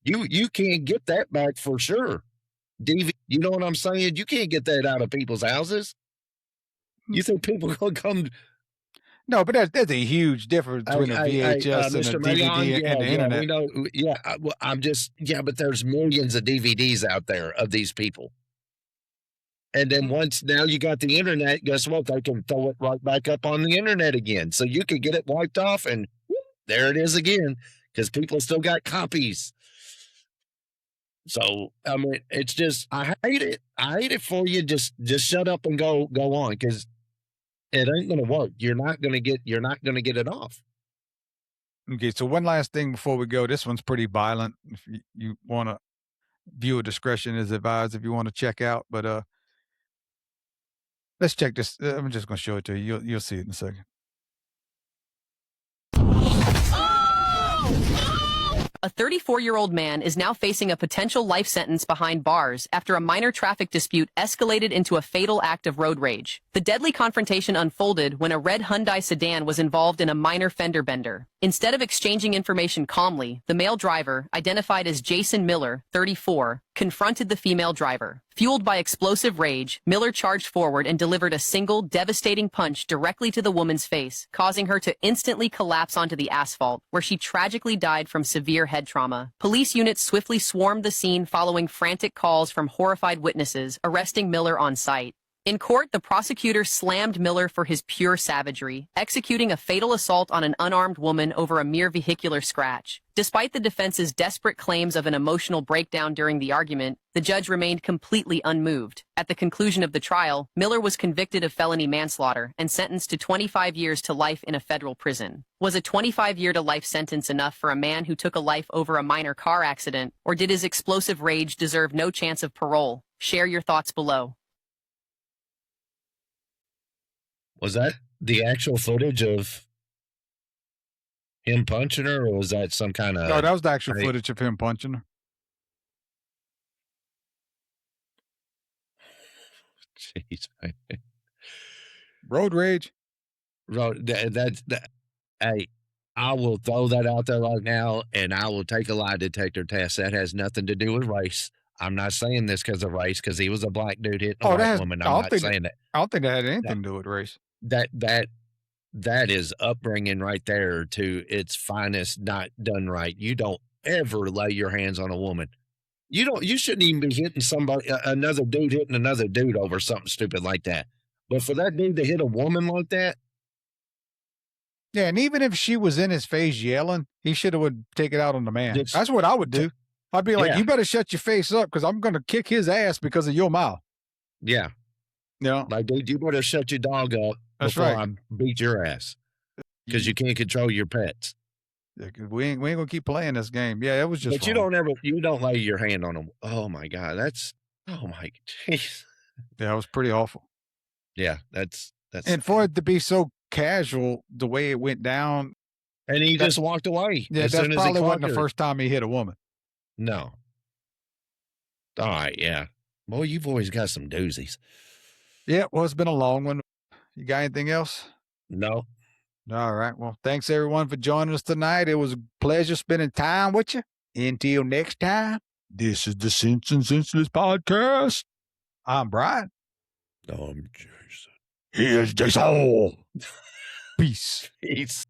You can't get that back for sure. You know what I'm saying? You can't get that out of people's houses. You think people gonna come? No, but there's a huge difference between a VHS and a DVD and the internet. We know, but there's millions of DVDs out there of these people. And then now you got the internet, guess what? They can throw it right back up on the internet again. So you could get it wiped off and whoop, there it is again, because people still got copies. So, I mean, it's just, I hate it. I hate it for you. Just shut up and go on, because it ain't going to work. You're not going to get it off. Okay. So one last thing before we go, this one's pretty violent. If you want to viewer discretion is advised if you want to check out. But let's check this. I'm just going to show it to you. You'll see it in a second. A 34-year-old man is now facing a potential life sentence behind bars after a minor traffic dispute escalated into a fatal act of road rage. The deadly confrontation unfolded when a red Hyundai sedan was involved in a minor fender bender. Instead of exchanging information calmly, the male driver, identified as Jason Miller, 34, confronted the female driver. Fueled by explosive rage, Miller charged forward and delivered a single, devastating punch directly to the woman's face, causing her to instantly collapse onto the asphalt, where she tragically died from severe head trauma. Police units swiftly swarmed the scene following frantic calls from horrified witnesses, arresting Miller on site. In court, the prosecutor slammed Miller for his pure savagery, executing a fatal assault on an unarmed woman over a mere vehicular scratch. Despite the defense's desperate claims of an emotional breakdown during the argument, the judge remained completely unmoved. At the conclusion of the trial, Miller was convicted of felony manslaughter and sentenced to 25 years to life in a federal prison. Was a 25-year-to-life sentence enough for a man who took a life over a minor car accident, or did his explosive rage deserve no chance of parole? Share your thoughts below. Was that the actual footage of him punching her, or was that some kind of... No, that was the actual footage of him punching her. Jeez, man. Road rage. Hey, I will throw that out there right now, and I will take a lie detector test. That has nothing to do with race. I'm not saying this because of race, because he was a black dude hitting a white woman. I'm not saying that. I don't think that had anything to do with race. That is upbringing right there to its finest, not done right. You don't ever lay your hands on a woman. You shouldn't even be hitting somebody, another dude hitting another dude over something stupid like that. But for that dude to hit a woman like that. Yeah, and even if she was in his face yelling, he should have would take it out on the man. That's what I would do. I'd be like, you better shut your face up because I'm going to kick his ass because of your mouth. Yeah. Yeah. Like, dude, you better shut your dog up before I beat your ass because you can't control your pets. Yeah, we ain't gonna keep playing this game. Yeah, it was just. But you don't lay your hand on them. Oh my God, jeez. Yeah, it was pretty awful. Yeah, that's. And for it to be so casual, the way it went down, and he just walked away. Yeah, that's probably wasn't the first time he hit a woman. No. All right, yeah. Boy, you've always got some doozies. Yeah, well, it's been a long one. You got anything else? No. All right. Well, thanks everyone for joining us tonight. It was a pleasure spending time with you. Until next time, this is the Sense and Senseless Podcast. I'm Bryan. I'm Jason. Here's Jason. Peace. Peace.